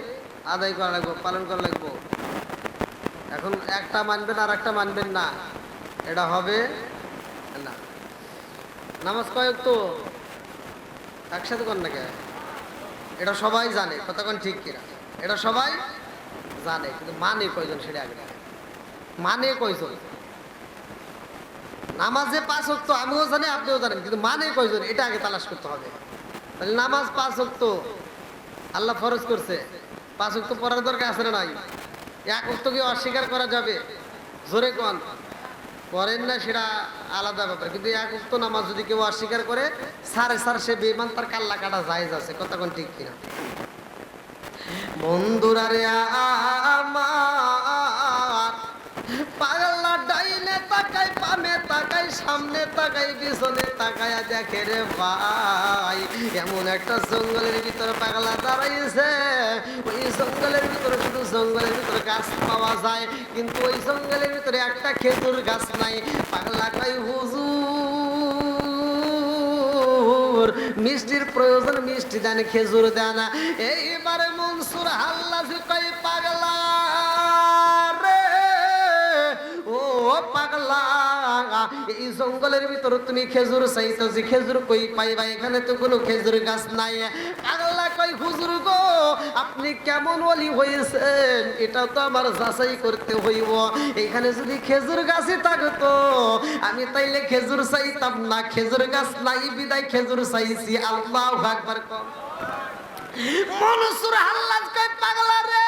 আদায় করা লাগবে, পালন করা লাগবে। এখন একটা মানবেন আর একটা মানবেন না, এটা হবে না। নামাজ কয়েক তো একসাথে কর না কে? এটা সবাই জানে, কতক্ষণ ঠিক কিনা এটা সবাই জানে, কিন্তু মানে কয়জন সেটা আগে মানে কয়জন? নামাজে 5 ওয়াক্ত আমিও জানি আপনিও জানেন, কিন্তু মানে কয়জন এটা আগে তালাশ করতে হবে। তাহলে নামাজ 5 ওয়াক্ত আল্লাহ ফরজ করছে, 5 ওয়াক্ত পড়ার দরকার আছে না নাই? 1 ওয়াক্ত কি অস্বীকার করা যাবে? জোরে কন। করেন না সেটা আলাদা ব্যাপার, কিন্তু 1 ওয়াক্ত নামাজ যদি কেউ অস্বীকার করে সারে সে বেঈমান, তার কাল্লা কাটা জায়েজ আছে, কতক্ষণ ঠিক কিনা? বন্ধুরা রে আমার, পাগলা ডাইনে তাকাই, বামে তাকাই, সামনে তাকাই, পিছনে তাকায়া দেখে রে ভাই, এমন একটা জঙ্গলের ভিতরে পাগলা দাঁড়াইছে। ওই জঙ্গলের ভিতরে শুধু জঙ্গলের ভিতরে গাছ পাওয়া যায়, কিন্তু ওই জঙ্গলের ভিতরে একটা খেজুর গাছ নাই। পাগলা কই হুজুর মিষ্টির প্রয়োজন, মিষ্টি দেন, খেজুর দেন। এইবারে মনসুর হাল্লাজি কই পাগলা রে, ও পাগলা, এই জঙ্গলের ভিতরে তুমি খেজুর চাইতেছি, খেজুর কই পাইবা? এখানে তো কোনো খেজুর গাছ নাই। পাগলা কই হুজুর গো, আপনি কেমন ওলি হয়েছেন এটা তো আমার যাচাই করতে হইব। এখানে যদি খেজুর গাছই থাকতো আমি তাইলে খেজুর চাইতাম না, খেজুর গাছ নাই বিদায় খেজুর চাইছি। আল্লাহু আকবার কর। মনসুর হাল্লাজ কই পাগলা রে,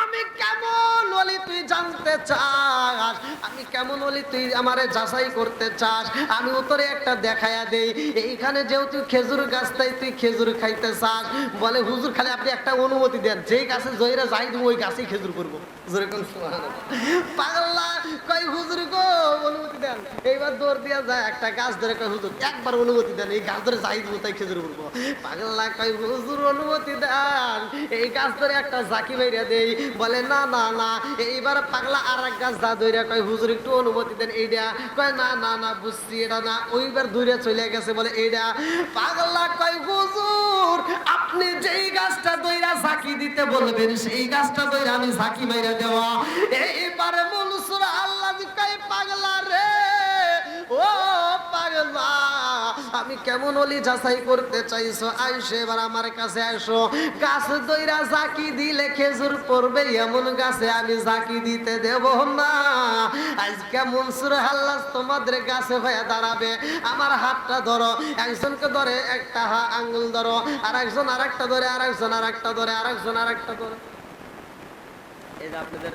আমি কেমন ওলি তুই জানতে চাস? আমি কেমন ওলি তুই আমারে যাচাই করতে চাস? আমি উত্তরে একটা দেখায়া দেই। এইখানে যেহেতু খেজুর গাছ তাই তুই খেজুর খাইতে চাস, বলে হুজুর খালি আপনি একটা অনুমতি দেন, যেই গাছে জয়রা যাই দিব ওই গাছেই খেজুর করবো। পাগলা কই হুজুর গো অনুমতি দেন। এইবার দৌড় দিয়া যায় একটা গাছ ধরে কই হুজুর একবার অনুমতি দেন, এই গাছ ধরে যাই দিব তাই খেজুর করবো। পাগলা কই হুজুর অনুমতি দেন, এই গাছ ধরে একটা জাকি বাইরা দেই। বলে না না না। এইবার পাগলা আর এক গাছ দা ধরে কই হুজুর একটু অনুমতি দেন এইটা। কয় না না না বুঝছি এটা না। ওইবার দূরে চলে গেছে বলে এইটা। পাগলা কই হুজুর আপনি যেই গাছটা দইরা জাকি দিতে বলবেন সেই গাছটা দইরা আমি জাকি মাইরা দেওয়া। এইবারে মনসুর আল্লাহ কই পাগলা রে, ও পাগলা আমি কেমন ওলি যাচাই করতে চাইছো? আইসো এবার আমার কাছে আইসো। গাছ দইরা জাকি দিলে খেজুর পড়বে এমন গাছে আমি জাকি দিতে দেব না। আজকে মনসুর হাল্লাজ তোমাদের গাছে হয়ে দাঁড়াবে। আমার হাতটা ধরো, একজনকে ধরে একটা আঙ্গুল ধরো, আর একজন আর একটা ধরে, আর একজন আর একটা ধরে, আর একজন আর একটা ধরে। এই যে আপনাদের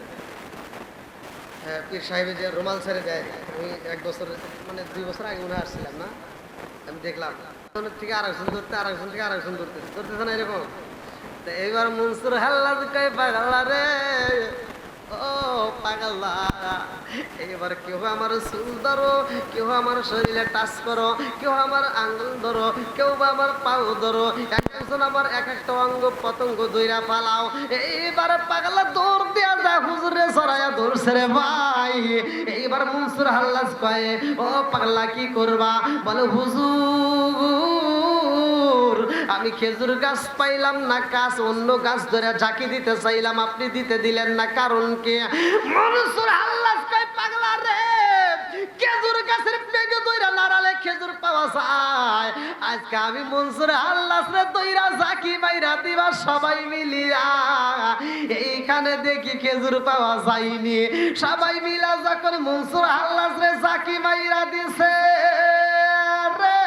পীর সাহেবের যে রুমাল ছেড়ে দেয়, আমি 1 বছর মানে 2 বছর আগে মনে আসছিলাম না, আমি দেখলাম থেকে আরেকজন ধরতে, আরেকজন থেকে আরেকজন ধরতেছে না এরকম। তো এইবার মনসুর হাল্লাজ কয় পাগলা রে, ও পাগলা, এবার কেউ আমার চুল ধরো, কেউ আমার শরীরে টাচ করো, কেউ আমার আঙ্গুল ধরো, কেউ বা আমার পাও ধরো, একজন আমার এক একটা অঙ্গ পতঙ্গ দইরা পালাও। এইবার পাগলা দৌড় দিয়া যায় হুজুরে সরাইয়া ধরছে রে ভাই। এইবার মনসুর হাল্লাজ কয়, ও পাগলা কি করবা? বলে হুজুর আমি খেজুর গাছ পাইলাম না, গাছ অন্য গাছ ধরে ঝাঁকি দিতে চাইলাম, আপনি দিতে দিলেন না, কারণ কি? মনসুর হাল্লাজ কয় পাগলা রে, খেজুর গাছের পেগে দইরা নাড়ালে খেজুর পাওয়া যায়। আজকে আমি মনসুর হাল্লাজ রে দইরা ঝাঁকি মাইরা দিবা সবাই মিলিয়া, এইখানে দেখি খেজুর পাওয়া যায়নি। সবাই মিলা যখন মনসুর হাল্লাজ রে ঝাঁকি মাইরা দিছে রে,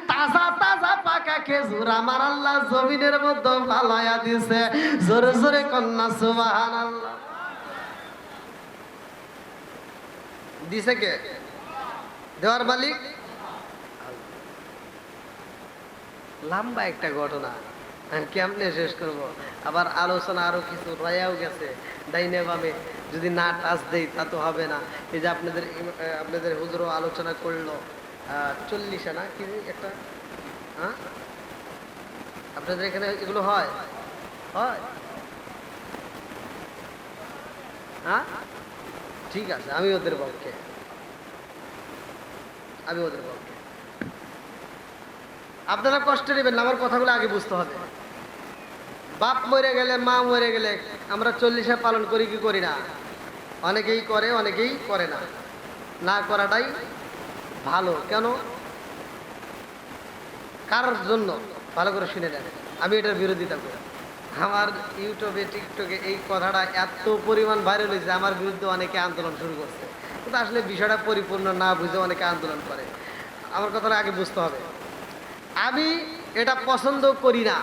তাজা তাজা পাকা খেজুর আমার আল্লাহ জমিনের মধ্যে ফালাইয়া দিছে। জোরে জোরে কন্যা সুবহানাল্লাহ। দিছে কে? দেওয়ার মালিক। লম্বা একটা ঘটনা, কেমনে শেষ করব? আবার আলোচনা আরো কিছু রয়াও গেছে ডাইনে বামে, যদি না টাচ দেই তা তো হবে না। এই যে আপনাদের হুজুরও আলোচনা করলো 40 না কি একটা, হ্যাঁ আপনাদের এখানে এগুলো হয়? হয়? হ্যাঁ ঠিক আছে, আমি ওদের পক্ষে। আপনারা কষ্ট নেবেন না, আমার কথাগুলো আগে বুঝতে হবে। বাপ মরে গেলে, মা মরে গেলে আমরা 40 পালন করি কি করি না? অনেকেই করে, অনেকেই করে না। না করাটাই ভালো। কেন? কারোর জন্য ভালো করে শুনে নেন, আমি এটার বিরোধিতা করি। আমার ইউটিউবে টিকটকে এই কথাটা এত পরিমাণ ভাইরাল হয়েছে, আমার বিরুদ্ধে অনেকে আন্দোলন শুরু করছে। কিন্তু আসলে বিষয়টা পরিপূর্ণ না বুঝে অনেকে আন্দোলন করে। আমার কথাটা আগে বুঝতে হবে। আমি এটা পছন্দ করি না।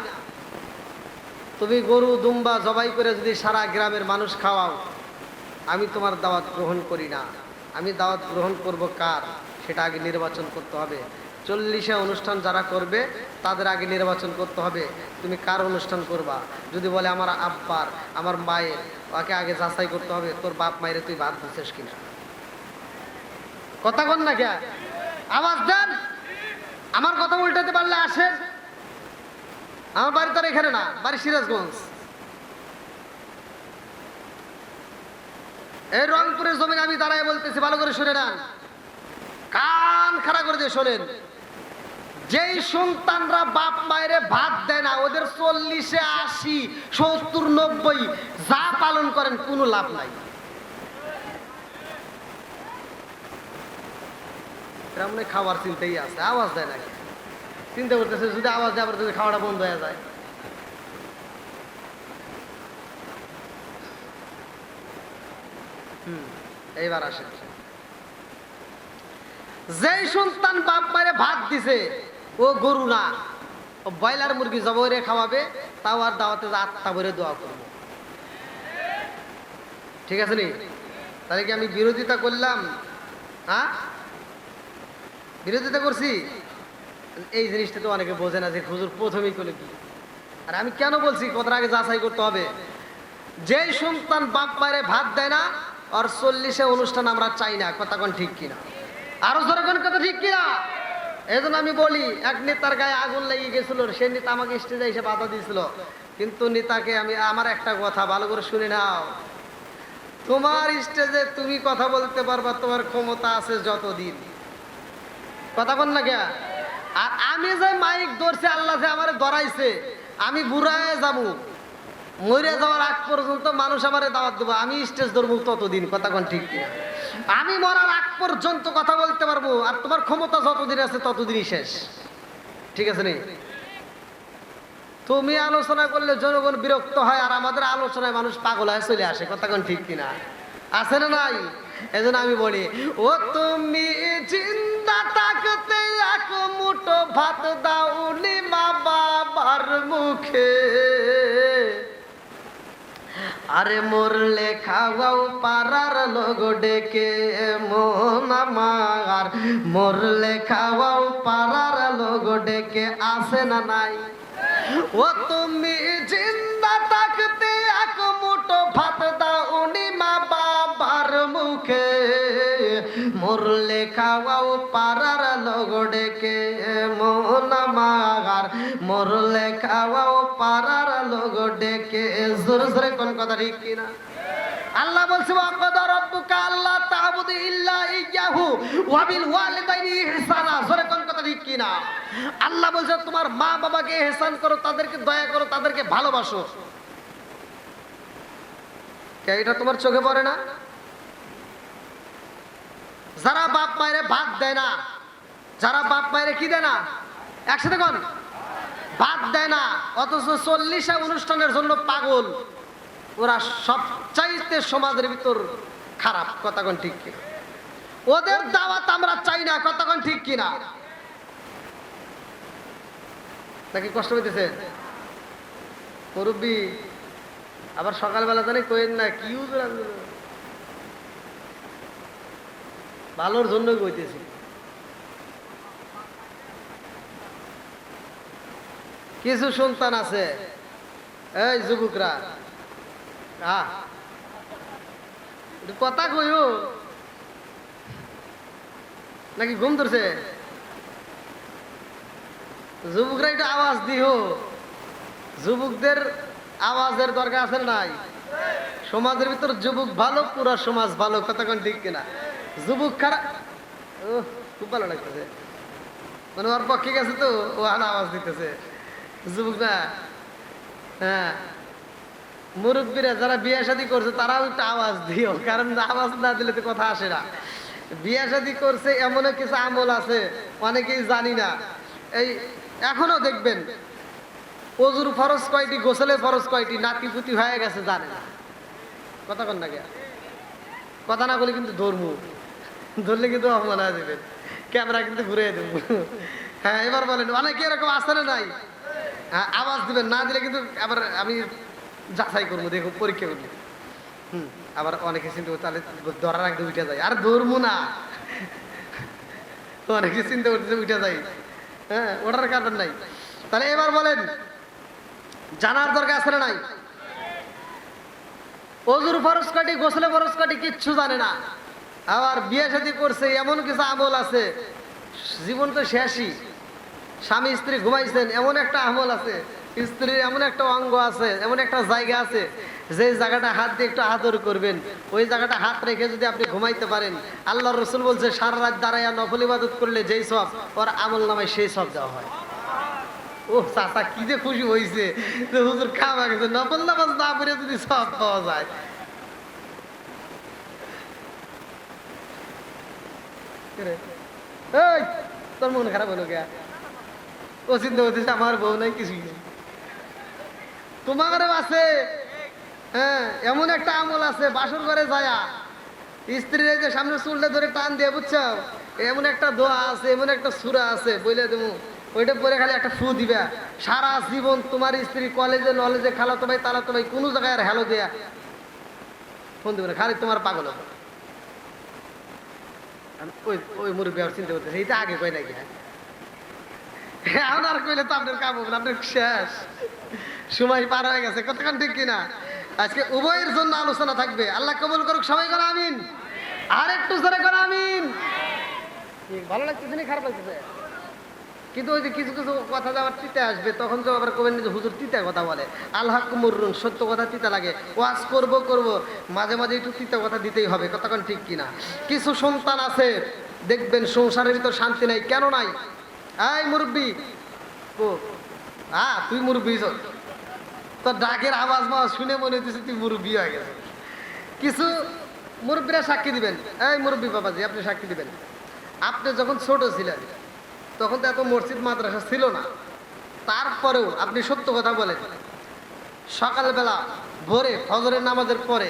তুমি গরু দুম্বা জবাই করে যদি সারা গ্রামের মানুষ খাওয়াও, আমি তোমার দাওয়াত গ্রহণ করি না। আমি দাওয়াত গ্রহণ করব কার, সেটা আগে নির্বাচন করতে হবে। 40 অনুষ্ঠান যারা করবে তাদের আগে নির্বাচন করতে হবে তুমি কার অনুষ্ঠান করবা। যদি বলে আমার আব্বার, আমার মায়ের, ওকে আগে যাচাই করতে হবে তোর বাপ মায়ের তুই ভাত দিচ্ছিস কিনা। কথা বল না কে? আওয়াজ দেন। আমার কথা উল্টাতে পারলে আসেন। আমার বাড়ি তো এখানে না, বাড়ি সিরাজগঞ্জ। এই রংপুরের জমিনে আমি দাঁড়ায় বলতেছি, ভালো করে শুনে নেন, কান খাড়া করে দিয়ে শোনেন। যেই সন্তানরা বাপ মায়ের ভাত দেয় না, ওদের 40, 80, 70, 90 যা পালন করেন কোনো লাভ নাই। এমনি খাওয়ার চিন্তাই আছে, আওয়াজ দেয় নাকি? চিন্তা করতেছে যদি আওয়াজ দেয় আবার যদি খাওয়াটা বন্ধ হয়ে যায়। এইবার আসে, যেই সন্তান বাপ মায়ের ভাত দিছে ও গরু না, ও ব্রয়লার মুরগি জবাই খাওয়াবে, তাও আর দাওয়াতে আত্মা ভরে দোয়া করবো। ঠিক আছে নি? তাহলে কি আমি বিরোধিতা করলাম? হ্যাঁ বিরোধিতা করছি। এই জিনিসটা তো অনেকে বোঝে না যে হুজুর প্রথমেই করলে কি। আর আমি কেন বলছি কথার আগে যাচাই করতে হবে। যেই সন্তান বাপ মায়ের ভাত দেয় না, আর 40 অনুষ্ঠান আমরা চাই না। কথা কোন ঠিক কিনা? আরো জনগণ কথা ঠিক কিনা? এই জন্য আমি বলি, এক নেতার গায়ে আগুন লেগে গেছিল, সে নেতা আমাকে স্টেজে এসে বাধা দিয়েছিল। কিন্তু নেতাকে আমার একটা কথা ভালো করে শুনে নাও, তোমার স্টেজে তুমি কথা বলতে পারবা, তোমার ক্ষমতা আছে যতদিন। কথা বল না কে? আর আমি যে মাইক ধরছি, আল্লাহ যে আমার ধরাইছে, আমি বুড়ায় যাবো, মরে যাওয়ার আগ পর্যন্ত মানুষ আমারে দাওয়াত দেবো, আমি স্টেজ ধরবো ততদিন। কথা কোন ঠিক কিনা? আমি মরার আগ পর্যন্ত কথা বলতে পারবো, আর তোমার ক্ষমতা যতদিন আছে ততদিনই শেষ। ঠিক আছে নি? তুমি আলোচনা করলে জনগণ বিরক্ত হয়, আর আমাদের আলোচনায় মানুষ পাগল হয়ে চলে আসে। কথা কোন ঠিক কিনা? আছে না নাই? এজন্য আমি বলি, ও তুমি জিন্দা থাকতে এক মুঠো ভাত দাওনি মা বাবার মুখে, আরে মরলে খাওয়াও পাড়ার লোক ডেকে, মন আমার মরলে খাওয়াও পাড়ার লোক ডেকে। আসে না নাই? ও তুমি জিন্দা থাকতে এক মুঠো ভাত দাওনি মা বাবার মুখে, মরলে খাওয়াও পাড়ার লোক ডেকে মন আমার, মরলে খাওয়াও পাড়ার লোক ডেকে। জোরে জোরে কোন কথা ঠিক কিনা? আল্লাহ বলছে ওয়াকাদা রাব্বুকা আল্লা তা'বুদু ইল্লা ইয়াহু ওয়া বিল ওয়ালিদাইনি ইহসানা। জোরে কোন কথা ঠিক কিনা? আল্লাহ বলছে তোমার মা বাবাকে ইহসান করো, তাদেরকে দয়া করো, তাদেরকে ভালোবাসো। কে এটা তোমার চোখে পড়ে না? যারা বাপ মায়ের ভাত দেয় না, যারা বাপ মায়ের কি দেয় না, একসাথে কোন ভাত দেয় না, অথচ 40টা অনুষ্ঠানের জন্য পাগল, ওরা সবচাইতে সমাজের ভিতর খারাপ। কথা কোন ঠিক কিনা? ওদের দাওয়াত আমরা চাই না। কথা কোন ঠিক কিনা? নাকি কষ্ট হইতেছে? মুরব্বী আবার সকালবেলা জানি কইেন না কি ভালোর জন্য কইতেছি। কিছু সন্তান আছে, এই যুবকরা কথা কইও নাকি ঘুম ধরছে? যুবকরা একটু আওয়াজ দিও। যুবকদের আওয়াজের দরকার আছে নাই? সমাজের ভিতর যুবক ভালো, পুরা সমাজ ভালো। কথা কোন ঠিক কিনা? যুবক খারাপ, খুব ভালো লাগতেছে, মানে ওর পক্ষে গেছে তো ও আওয়াজ দিতেছে। যুবক না, হ্যাঁ, মুরব্বীরা যারা বিয়ে শাদী করছে তারাও একটু আওয়াজ দিও, কারণ আওয়াজ না দিলে তো কথা আসে না। বিয়ে শাদী করছে এমন কিছু আমল আছে অনেকেই জানি না। এই এখনো দেখবেন ওযুর ফরজ কয়টি, গোসলের ফরজ কয়টি, নাতি পুতি হয়ে গেছে জানে না। কথা কন না কে? কথা না বলে কিন্তু ধর্ম ধরলে কিন্তু অপমান হয়ে যাবেন, ক্যামেরা কিন্তু ঘুরে দেবো। হ্যাঁ, এবার বলেন অনেকে এরকম আসে না নাই? হ্যাঁ, আওয়াজ দিবেন, না দিলে কিন্তু আবার আমি যাচাই করবো, দেখো পরীক্ষা করবো। আবার অনেকে চিন্তা করতে তাহলে ধরার আগে উঠে যায়, আর ধরবো না। অনেকে চিন্তা করতেছে উঠে যায়, হ্যাঁ, ওটার কারণ নাই। তাহলে এবার বলেন জানার দরকার আছে না নাই? ওযুর ফরজ কাটি, গোসলে ফরজ কাটি কিচ্ছু জানে না। আবার বিয়ে শাদী করছে এমন কিছু আমল আছে, জীবন তো শেষই। স্বামী স্ত্রী ঘুমাইছেন এমন একটা আমল আছে, স্ত্রীর এমন একটা অঙ্গ আছে, এমন একটা জায়গা আছে, যে জায়গাটা হাত দিয়ে একটু আদর করবেন, ওই জায়গাটা হাত রেখে যদি আপনি ঘুমাইতে পারেন, আল্লাহর রাসূল বলছে সারা রাত দাঁড়াইয়া নফল ইবাদত করলে যেই সব ওর আমল নামায় সেই সব দেওয়া হয়। ও চাচা কি যে খুশি হয়েছে যে হুজুর খাওয়া গেছে, নফল নামাজ না পড়ে যদি সব পাওয়া যায়। এই তোর মন খারাপ হলো কে? ও চিন্তা করতেছে আমার বউ নাই, কিছুই নেই। তোমারও আছে, হ্যাঁ, এমন একটা আমল আছে, বাসর ঘরে যায়া স্ত্রীর যে সামনে চুলটা ধরে টান দিয়ে, বুঝছো, এমন একটা দোয়া আছে, এমন একটা সূরা আছে, বলে দেবো, ওইটা পরে খালি একটা ফু দিবা, সারা জীবন তোমার স্ত্রী কলেজে নলেজে খালাতো ভাই তালাতো ভাই কোনো জায়গায় আর হ্যালো দেয়া ফোন দিবে না, খালি তোমার পাগল হবে। ওই ওই মুরব্বী আর চিন্তা করতেছে, এইটা আগে কয় নাকি? এখন আর কইলে তো আপনার কাম হবে না, আপনার শেষ সময় পার হয়ে গেছে। কতক্ষণ ঠিক কিনা? আজকে উভয়ের জন্য আলোচনা থাকবে। আল্লাহ কবুল করুক, সবাই করো আমিন। আর একটু জোরে করো আমিন। ভালো লাগতেছে না খারাপ লাগতেছে? কিন্তু ওই যে কিছু কিছু কথা যাওয়ার তিতে আসবে, তখন তো আবার কবেন যে হুজুর তিতা কথা বলে। আল্লাহ কুমুরুন, সত্য কথা তিতা লাগে, ওয়াজ করব মাঝে মাঝে একটু তিতা কথা দিতেই হবে। কতক্ষণ ঠিক কিনা? কিছু সন্তান আছে দেখবেন সংসারের ভিতর শান্তি নাই। কেন নাই? এই মুরব্বী, ও তুই মুরব্বী, তোর ডাকের আওয়াজ মাওয়াজ শুনে মনে হইতেছে তুই মুরব্বী হয়ে গেছে। কিছু মুরব্বীরা সাক্ষী দিবেন। এই মুরব্বী বাবাজি, আপনি সাক্ষী দিবেন। আপনি যখন ছোট ছিলেন তখন তো এত মসজিদ মাদ্রাসা ছিল না, তারপরেও আপনি সত্য কথা বলেন, সকালবেলা ভোরে ফজরের নামাজের পরে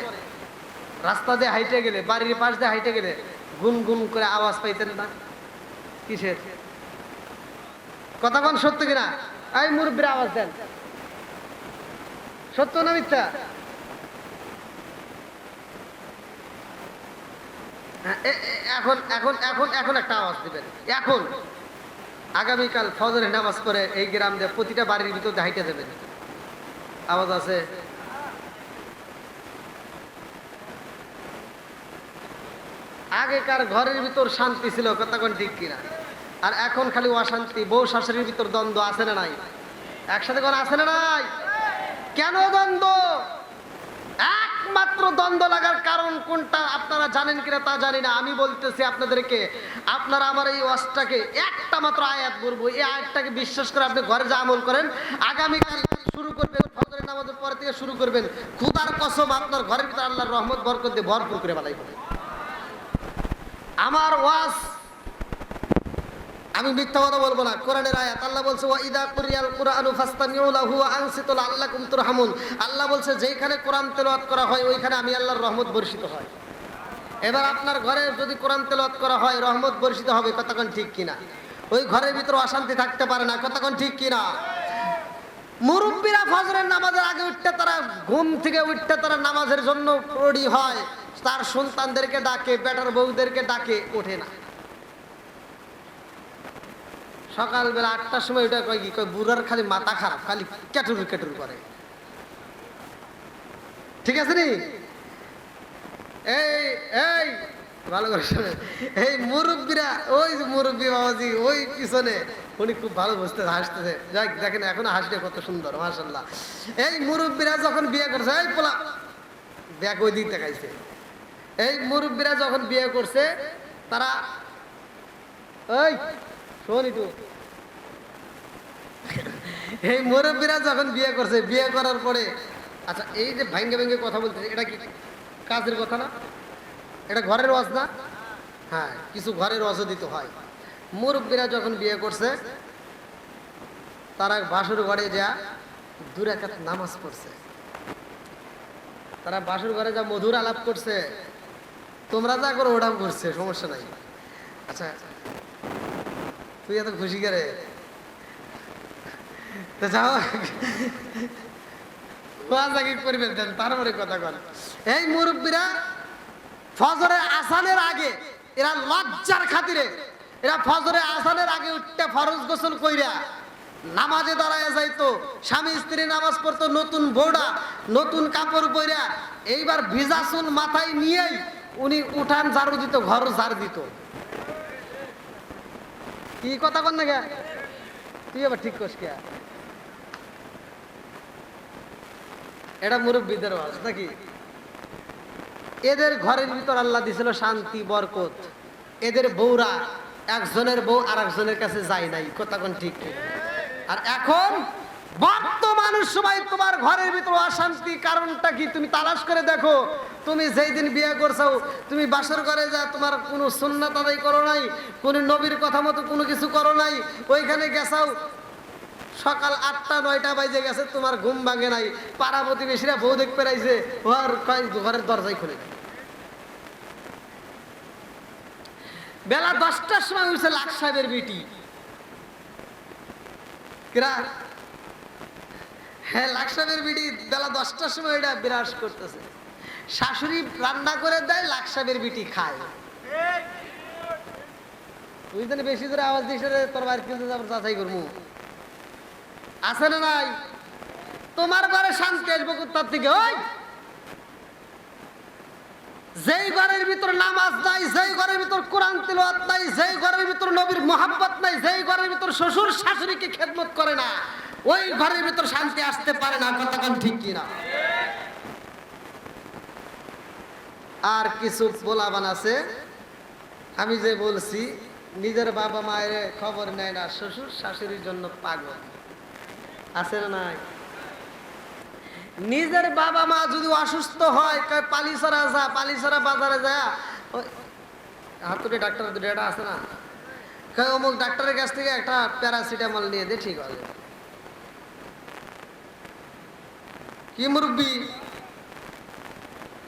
রাস্তা দিয়ে হাইটে গেলে, বাড়ির পাশ দিয়ে হাইটে গেলে গুনগুন করে আওয়াজ পাইতেন না? কিসের কথা কোন? সত্য কিনা? এই মুরব্বীরা আওয়াজ দেন, সত্য না মিথ্যা? এখন এখন এখন এখন একটা আওয়াজ দিবেন। এখন আগামীকাল ফজরের নামাজ পড়ে এই গ্রাম দিয়ে প্রতিটা বাড়ির ভিতর দিয়ে হাইটে দেবেন। আওয়াজ আছে? আগেকার ঘরের ভিতর শান্তি ছিল, কথা কোন ঠিক কিনা? আর এখন খালি অশান্তি, বউ শাশুড়ির ভিতর দ্বন্দ্ব আছে না নাই? একসাথে কোন আছে না নাই? কেন দ্বন্দ্ব? একমাত্র দ্বন্দ্ব লাগার কারণ কোনটা আপনারা জানেন কিনা তা জানি না, আমি বলতেছি আপনাদেরকে। আপনারা আমার এই ওয়াজটাকে একটা মাত্র আয়াত বলবো, এই আয়াতটাকে বিশ্বাস করে আপনি ঘরে যা আমল করেন, আগামীকাল শুরু করবেন, ফজরের নামাজের পর থেকে শুরু করবেন, খোদার কসম আপনার ঘরের ভিতরে আল্লাহর রহমত বরকত দিয়ে ভরপুর করে বালাই হবে। আমার ওয়াজ আমি মিথ্যা কথা বলবো না, কোরআনের আয়াত। আল্লাহ বলছে ওয়া ইদা কুরিয়াল কুরআনু ফাসতামিউ লাহু ওয়া আনসিতু লাআল্লাকুম তুরহামুন। আল্লাহ বলছে যেখানে কোরআন তেলাওয়াত করা হয় ওইখানে আমি আল্লাহর রহমত বর্ষিত হয়। এবার আপনার ঘরে যদি কোরআন তেলাওয়াত করা হয় রহমত বর্ষিত হবে, কতক্ষণ ঠিক কিনা? ওই ঘরের ভিতরে অশান্তি থাকতে পারে না, কতক্ষণ ঠিক কিনা? মুরব্বীরা ফজরের নামাজের আগে উঠতে, তারা ঘুম থেকে উঠতে তারা নামাজের জন্য রেডি হয়, তার সন্তানদেরকে ডাকে, বেটার বউদেরকে ডাকে, ওঠে না। সকালবেলা 8টার সময় ওটা কয় কি কয়, বুড়ার খালি মাথা খারাপ, খালি ক্যাটুর ক্যাটুর করে। ঠিক আছে নি? এই এই ভালো করে শোনেন, এই মুরব্বীরা, ওই যে মুরব্বী বাবাজি ওই পিছনে, উনি খুব ভালো বুঝতে হাসতেছে। যাই দেখেন এখনো হাসতে কত সুন্দর, মাশাআল্লাহ। এই মুরব্বীরা যখন বিয়ে করছে, এই পোলা ব্যাগ ওই দিক দেখাইছে, এই মুরব্বীরা যখন বিয়ে করছে তারা, ওই শোন একটু, এই মুরব্বীরা যখন বিয়ে করছে, বিয়ে করার পরে, আচ্ছা এই যে ভাঙ্গে ভাঙ্গে কথা বলতেছে, এটা কি কাজের কথা না? এটা ঘরের ওয়াজ না? হ্যাঁ, কিছু ঘরের ওয়াজও দিতে হয়। মুরব্বীরা যখন বিয়ে করছে তারা বাসর ঘরে যা 2 রাকাত নামাজ পড়ছে, তারা বাসর ঘরে যা মধুর আলাপ করছে, তোমরা যা করো ওটাও করছে, সমস্যা নাই। আচ্ছা তুই এত খুশি করে তো যাও, করবেন তারপরে কথা বল। এই মুরব্বীরা ফজরের আসানের আগে, এরা লজ্জার খাতিরে, এরা ফজরের আসানের আগে উঠতে ফরজ গোসল কইরা নামাজে দাঁড়ায় যাইতো, স্বামী স্ত্রী নামাজ পড়তো, নতুন বৌড়া নতুন কাপড় পইরা, এইবার ভিজা চুল মাথায় নিয়েই উনি উঠান ঝাড়ু দিত, ঘর ঝাড় দিত। কি কথা কন না গে, তুই আবার ঠিক করস কে? এটা মুরব্বীদের ওয়াজ নাকি? এদের ঘরের ভিতর আল্লাহ দিছিল শান্তি বরকত, এদের বউরা একজনের বউ আর একজনের কাছে যায় নাই, কথা কোন ঠিক? আর এখন বর্তমান সময় তোমার ঘরের ভিতর অশান্তি, কারণটা কি তুমি তালাশ করে দেখো। তুমি যেই দিন বিয়ে করছো, তুমি বাসর ঘরে যা তোমার কোনো সুন্নাত আদায় করো নাই, কোনো নবীর কথা মতো কোনো কিছু করো নাই, ওইখানে গেছাও সকাল 8টা 9টা বাজে গেছে, তোমার ঘুম ভাঙে নাই, পাড়া প্রতিবেশীরা বউ দেখতে পেরাইছে, ওর ঘরের দরজাই খুলে দেয়। বেলা 10টার সময় উঠছে লাখ সাহেবের বেটি, হ্যাঁ লাখ সাহেবের বেটি বেলা 10টার সময় এটা বিরাজ করতেছে, শাশুড়ি রান্না করে দেয়, লাখ সাহেবের বেটি খায়। বুঝতে বেশি করে আওয়াজ দিস তোর বাড়ি কিন্তু যাচাই করবো, আছে না নাই? তোমার ঘরে শান্তি আসবো কোথার থেকে? ওই যেই ঘরের ভিতর নামাজ নাই, যেই ঘরের ভিতর কোরআন তিলাওয়াত নাই, যেই ঘরের ভিতর নবীর মোহাব্বত নাই, যেই ঘরের ভিতর শ্বশুর শাশুড়িকে খেদমত করে না, ওই ঘরের ভিতর শান্তি আসতে পারে না, কতক্ষণ ঠিক কিনা? আর কিছু পোলাবান আছে, আমি যে বলছি, নিজের বাবা মায়ের খবর নেয় না, শ্বশুর শাশুড়ির জন্য পাগল, আছে না নাই? নিজের বাবা মা যদি অসুস্থ হয়, পালিছড়া যা, পালিছড়া বাজারে যা, হাতুড়ে ডাক্তার দুটা আছে না, অমুক ডাক্তারের কাছ থেকে একটা প্যারাসিটামল নিয়ে দে, ঠিক হবে। কি মুরব্বী,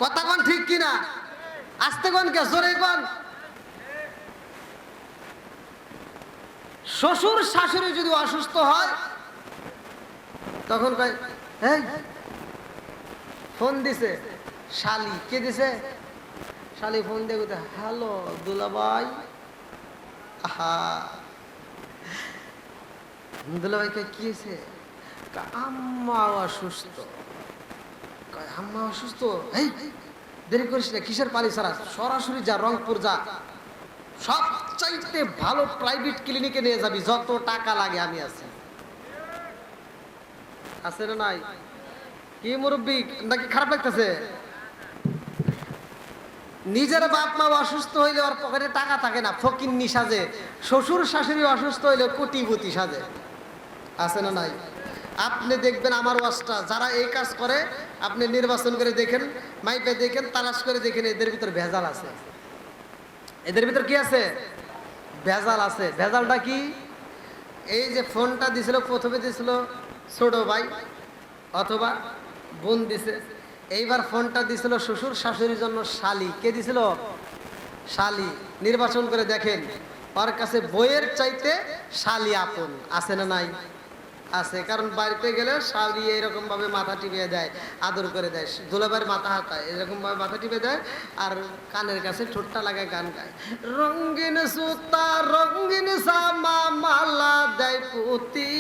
কথা কোন ঠিক কিনা? আস্তে কোন কে, জোরে কোন। শ্বশুর শাশুড়ি যদি অসুস্থ হয় তখন কয়, এই ফোন দিছে শালি, কে দিছে? শালি ফোন দিয়ে হ্যালো দুলাভাই, আহা দুলাভাই কয় কি হয়েছে? আম্মা অসুস্থ। আম্মা অসুস্থ? এই দেরি করিস না, কিসের পানি ছাড়া, সরাসরি যা, রংপুর যা, সবচাইতে ভালো প্রাইভেট ক্লিনিকে নিয়ে যাবি, যত টাকা লাগে আমি আছি। আছে না নাই? কি মুরব্বী, নাকি খারাপ লাগতেছে? নিজের বাপ মা অসুস্থ হইলে ওর পকেটে টাকা থাকে না, ফকিন্নি সাজে। শ্বশুর শাশুড়ি অসুস্থ হইলে কোটিপতি সাজে। আছে না নাই? আপনি দেখবেন আমার ওয়াজটা যারা এই কাজ করে, আপনি নির্বাচন করে দেখেন, মাইপে দেখেন, তালাশ করে দেখেন, এদের ভিতর ভেজাল আছে। এদের ভিতর কি আছে? ভেজাল আছে। ভেজালটা কি? এই যে ফোনটা দিছিল, প্রথমে দিছিল ছোট ভাই অথবা বোন দিছে, এইবার ফোনটা দিছিল শ্বশুর শাশুড়ির জন্য শালি। কে দিছিল? শালি। নির্বাচন করে দেখেন, ওর কাছে বইয়ের চাইতে শালি আপন। আছে না নাই? আছে। কারণ বাড়িতে গেলে শালি এরকম ভাবে মাথা টিপে দেয়, আদর করে দেয়, দুলাভাইয়ের মাথা হাতায়, এরকম ভাবে মাথা টিপে দেয়, আর কানের কাছে ঠোঁটটা লাগায় গান গায়, রঙিন সুতা রঙিন সামা মালা দেয় পুতি,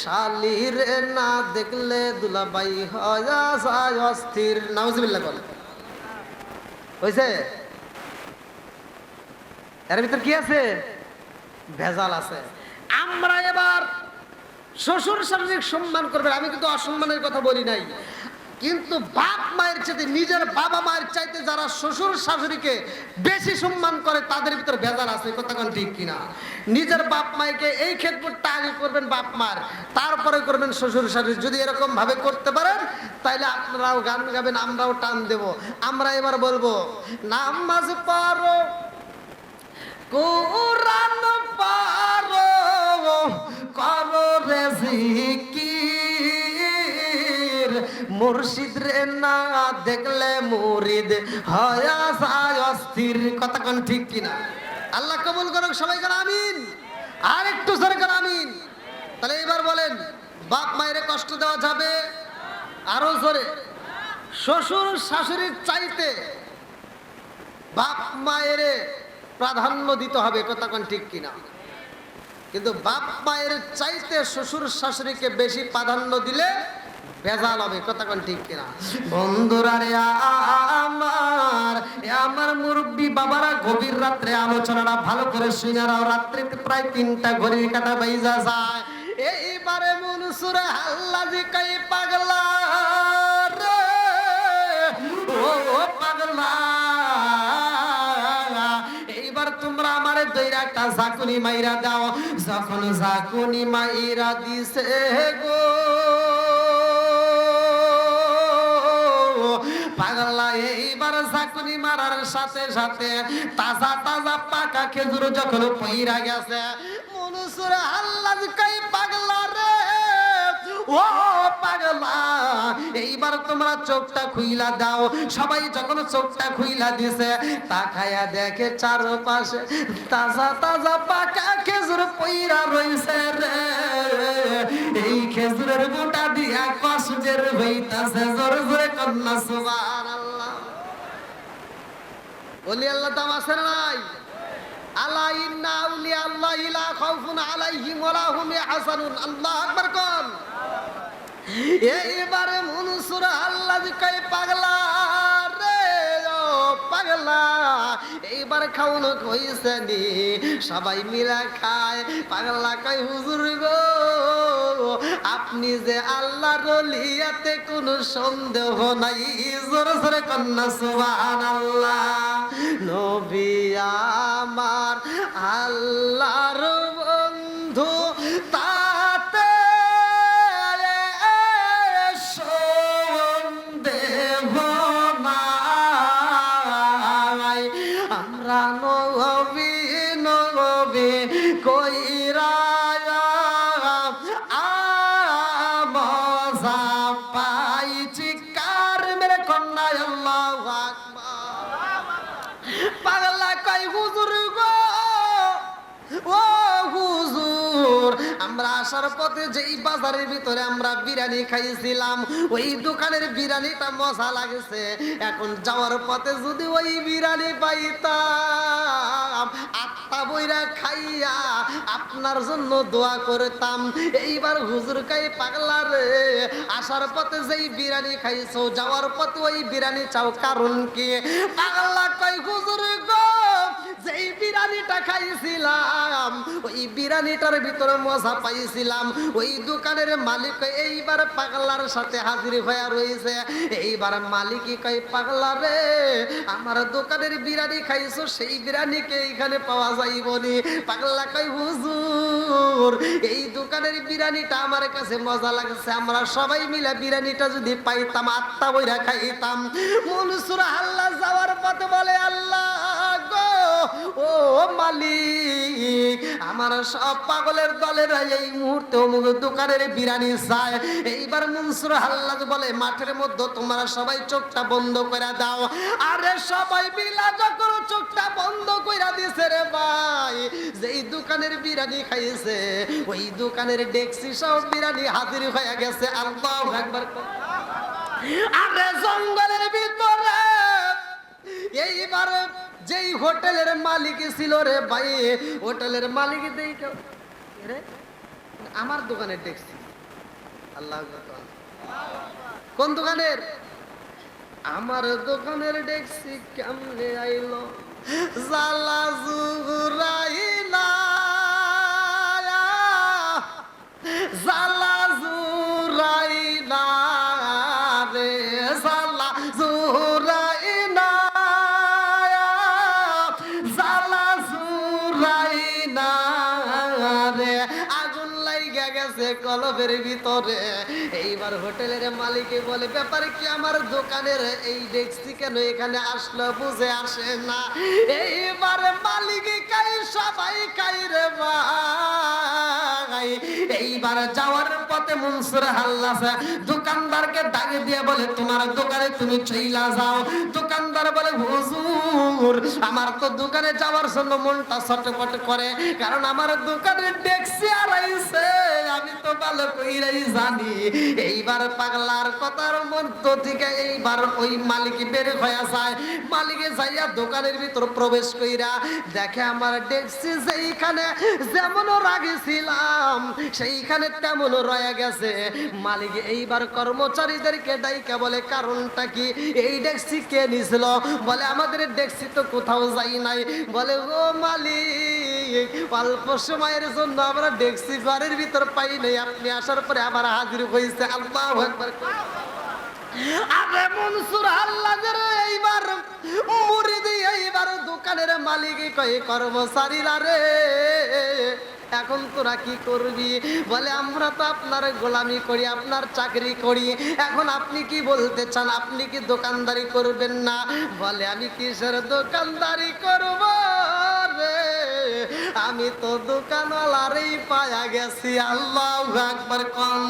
শালির না দেখলে দুলাভাই হয় যায় অস্থির। নাউজুবিল্লাহ বলে। হয়েছে? এর ভিতর কি আছে? ভেজাল আছে। আমরা এবার শ্বশুর শাশুড়ির সম্মান করবেন, আমি কিন্তু অসম্মানের কথা বলি নাই, কিন্তু বাপ মায়ের চাইতে, নিজের বাবা মায়ের চাইতে যারা শ্বশুর শাশুড়িকে বেশি সম্মান করে তাদের ভিতর ভেজাল আছে। কথা কোন ঠিক কিনা? নিজের বাপ মাকে এই ক্ষেত্রটা আগে করবেন বাপ মার, তারপরে করবেন শ্বশুর শাশুড়ি। যদি এরকম ভাবে করতে পারেন তাইলে আপনারাও গান গাবেন, আমরাও টান দেব। আমরা এবার বলবো, নামাজ পড়ো, কোরআন পারো, করো রে জিকির, মুর্শিদ রে না দেখলে মুরিদ হয় যায় অস্থির। কথা কোন ঠিক কিনা? আল্লাহ কবুল করুক। সবাই করে আমিন। আর একটু জোরে করে আমিন। তাহলে এবার বলেন, বাপ মায়ের কষ্ট দেওয়া যাবে? আরো জোরে। শ্বশুর শাশুড়ির চাইতে বাপ মায়ের প্রাধান্য দিতে হবে। কথা কোন ঠিক কিনা? কিন্তু বাপ মায়ের চাইতে শ্বশুর শাশুড়িকে বেশি প্রাধান্য দিলে ভেজাল হবে। কথা কোন ঠিক কিনা? বন্ধুরা রে আমার, আমার মুরব্বী বাবারা, গভীর রাত্রে আলোচনাটা ভালো করে শুনে নাও। রাত্রিতে প্রায় 3টা ঘড়ির কাঁটা বাইজা যায়। এইবারে মনসুরে হাল্লাজি কাই পাগলা রে, ও পাগলা, তোমরা আমারে দইরা একটা ঝাকুনি মাইরা দাও। যখন ঝাকুনি মাইরা দিছে গো পাগলা, এইবার ঝাকুনি মারার সাথে সাথে তাজা তাজা পাকা খেজুর যখন পইরা গেছে, মনসুরে আল্লাহ কই পাগলা রে, ও পাগলা, এইবার তোমরা চোখটা খুইলা দাও। সবাই যখন চোখটা খুইলা দিছে, তাকায়া দেখে চারপাশে তাজা তাজা পাকা খেজুর পইরা রইছে রে। এই খেজুরের গোটা দিয়া কষ্টের হইতাছে জোরে জোরে কন্যা সুবহানাল্লাহ। বলি আল্লাহ দাম আছে না নাই? আলা ইন্না আউলিয়া আল্লাহি লা খাউফুন আলাইহিম ওয়া লা হুম ইয়াহজানুন। আল্লাহু আকবার কোন। এইবারে মনসুর আল্লাহ কই পাগলা রে, ও পাগলা, এইবার খাওন কইছে নি, সবাই মিলা খায়। পাগলা কই হুজুর গো, আপনি যে আল্লাহর ওলি এতে কোনো সন্দেহ নাই। জোরে জোরে কন্যা সুবহানাল্লাহ। নবী আমার আল্লাহর বন্ধু, তাতে সন্দেহ নাই। আমরা নবী নবী কইরা পাইছি কার মেরে কন্যা আল্লাহু আকবার। পাগলা কই হুজুর গো, ও হুজুর, আমরা আসার পথে যেই বাজারের ভিতরে আমরা বিরিয়ানি খাইছিলাম, ওই দোকানের বিরিয়ানিটা মজা লাগছে। এখন যাওয়ার পথে যদি ওই বিরিয়ানি পাইতাম, আত্মা বইরা খাইয়া আপনার জন্য দোয়া করতাম। এইবার হুজুর কই পাগলা রে, আসার পথে যেই বিরিয়ানি খাইছো যাওয়ার পথে ওই বিরিয়ানি চাও, কারণ কি? পাগলা কই হুজুর গো, যেই বিরিয়ানিটা খাইছিলাম ওই বিরিয়ানিটার ভিতরে মজা পাইছিলাম। ওই দোকানের মালিক এইবার পাগলার সাথে হাজির হয়ে রয়েছে। এইবার মালিকই কই পাগলা রে, আমার দোকানের বিরিয়ানি খাইছো, সেই বিরিয়ানিকে এইখানে পাওয়া যাইবনি। পাগলা কই হুজুর, এই দোকানের বিরিয়ানিটা আমার কাছে মজা লাগছে, আমরা সবাই মিলে বিরিয়ানিটা যদি পাইতাম আত্মা বইরা খাইতাম। মনসুর আল্লাহ যাওয়ার পথে বলে আল্লাহ গো, ও মালিক, আমার সব পাগলের দলেরা এই মুহূর্তে অমুক দোকানের বিরিয়ানি চায়। এইবার মনসুর আল্লাহ বলে মাঠের মধ্যে তোমরা সবাই চোখটা বন্ধ করে দাও। আরে সবাই মিলা যখন চোখটা বন্ধ করে দিছে রে ভাই, যেই দোকানের বিরিয়ানি খাইছে ওই দোকানের ডেক্সি সব বিরিয়ানি হাজির হয়ে গেছে। আল্লাহু আকবার। আরে জঙ্গলের ভিতরে এইবার যেই হোটেলের মালিক ছিল রে ভাই, হোটেলের মালিক দেখে রে আমার দোকানের ডেক্সি। আল্লাহু আকবার। কোন দোকানের? আমার দোকানের ডেক্সি কেমনে আইলো? জালা জুরাইলা, জালা জুরাইলা রে, জালা জুরাইলা, জালা জুরাইলা রে। আগুন লাইগা গেছে কলবের ভিতরে। এইবার হোটেলের মালিকে বলে ব্যাপারে কি, আমার দোকানের এই ডেক্সি কেন এখানে আসলো, বুঝে আসে না। এইবার মালিকে কাই সবাই কাই রে ভাই। এইবার যাওয়ার পথে মনসুর আল্লাহ দোকানদারকে ডাকে দিয়ে বলে তোমার দোকানে তুমি চইলা যাও। দোকানদার বলে হুজুর, আমার তো দোকানে যাওয়ার জন্য মনটা ছটফট করে, কারণ আমার দোকানে ডেক্সি হারাইছে, আমি তো ভালো কইরাই জানি। এইবার পাগলার কথার মধ্য থেকে এইবার ওই মালিক বের হয়ে যায়। মালিকে যাইয়া দোকানের ভিতর প্রবেশ কইরা দেখে আমার ডেক্সি যেইখানে যেমন রাগেছিলাম সেইখানে তেমন রয়ে গেছে। মালিক এইবার কর্মচারীদেরকে ডাইকা বলে কারণটা কি, এই ডেক্সি কে নিছিল? বলে আমাদের ডেক্সি তো কোথাও যাই নাই। বলে ও মালিক, অল্প সময়ের জন্য আমরা ডেক্সি ঘরের ভিতর পাই নাই, আপনি আসার পরে আবার হাজির হয়েছে। আল্লাহু আকবার। আরে মনসুর আল্লাহ এইবার মুরিদ এইবার দোকানের মালিক কই কর্মচারীরা রে, এখন তোরা কি করবি? বলে আমরা তো আপনার গোলামি করি, আপনার চাকরি করি, এখন আপনি কি বলতে চান, আপনি কি দোকানদারি করবেন না? বলে আমি কিসের দোকানদারি করব রে, আমি তো দোকানওয়ালারই পায়া গেছি। আল্লাহু আকবার। কোন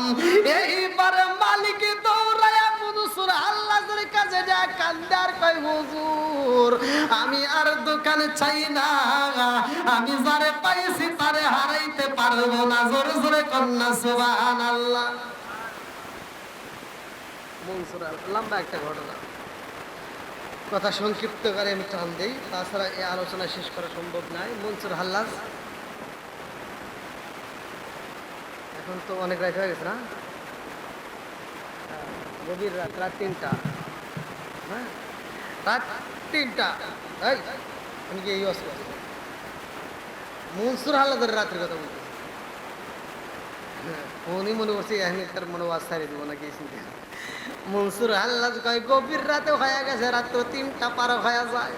এইবার মালিক দৌড়ায়া মনসুর আল্লাহর কাছে যা কান্দার কই হুজুর, আমি আর দোকান চাই না, আমি যারে পাইছি তারে হারাইতে পারবো না। জোরে জোরে কন্যা সুবহানাল্লাহ। মনসুর লম্বা একটা ঘটনা, কথা সংক্ষিপ্ত করে আমি টান দেই, তাছাড়া এই আলোচনা শেষ করা সম্ভব নয়। মনসুর হাল্লাজ এখন তো অনেক রাত হয়ে গেছে না, গভীর রাত, রাত 3টা। হ্যাঁ, রাত 3টা। এই আমি কি এই অবস্থা মনসুর হাল্লাদের রাত্রির কথা বলছি। উনি মনে করছি তার মনে ওয়াজ ছাড়িয়ে দেবো নাকি চিন্তা। মনসুর আল্লাহ কয় গভীর রাতে হয়ে গেছে, রাত্র 3টা পার হয়ে যায়।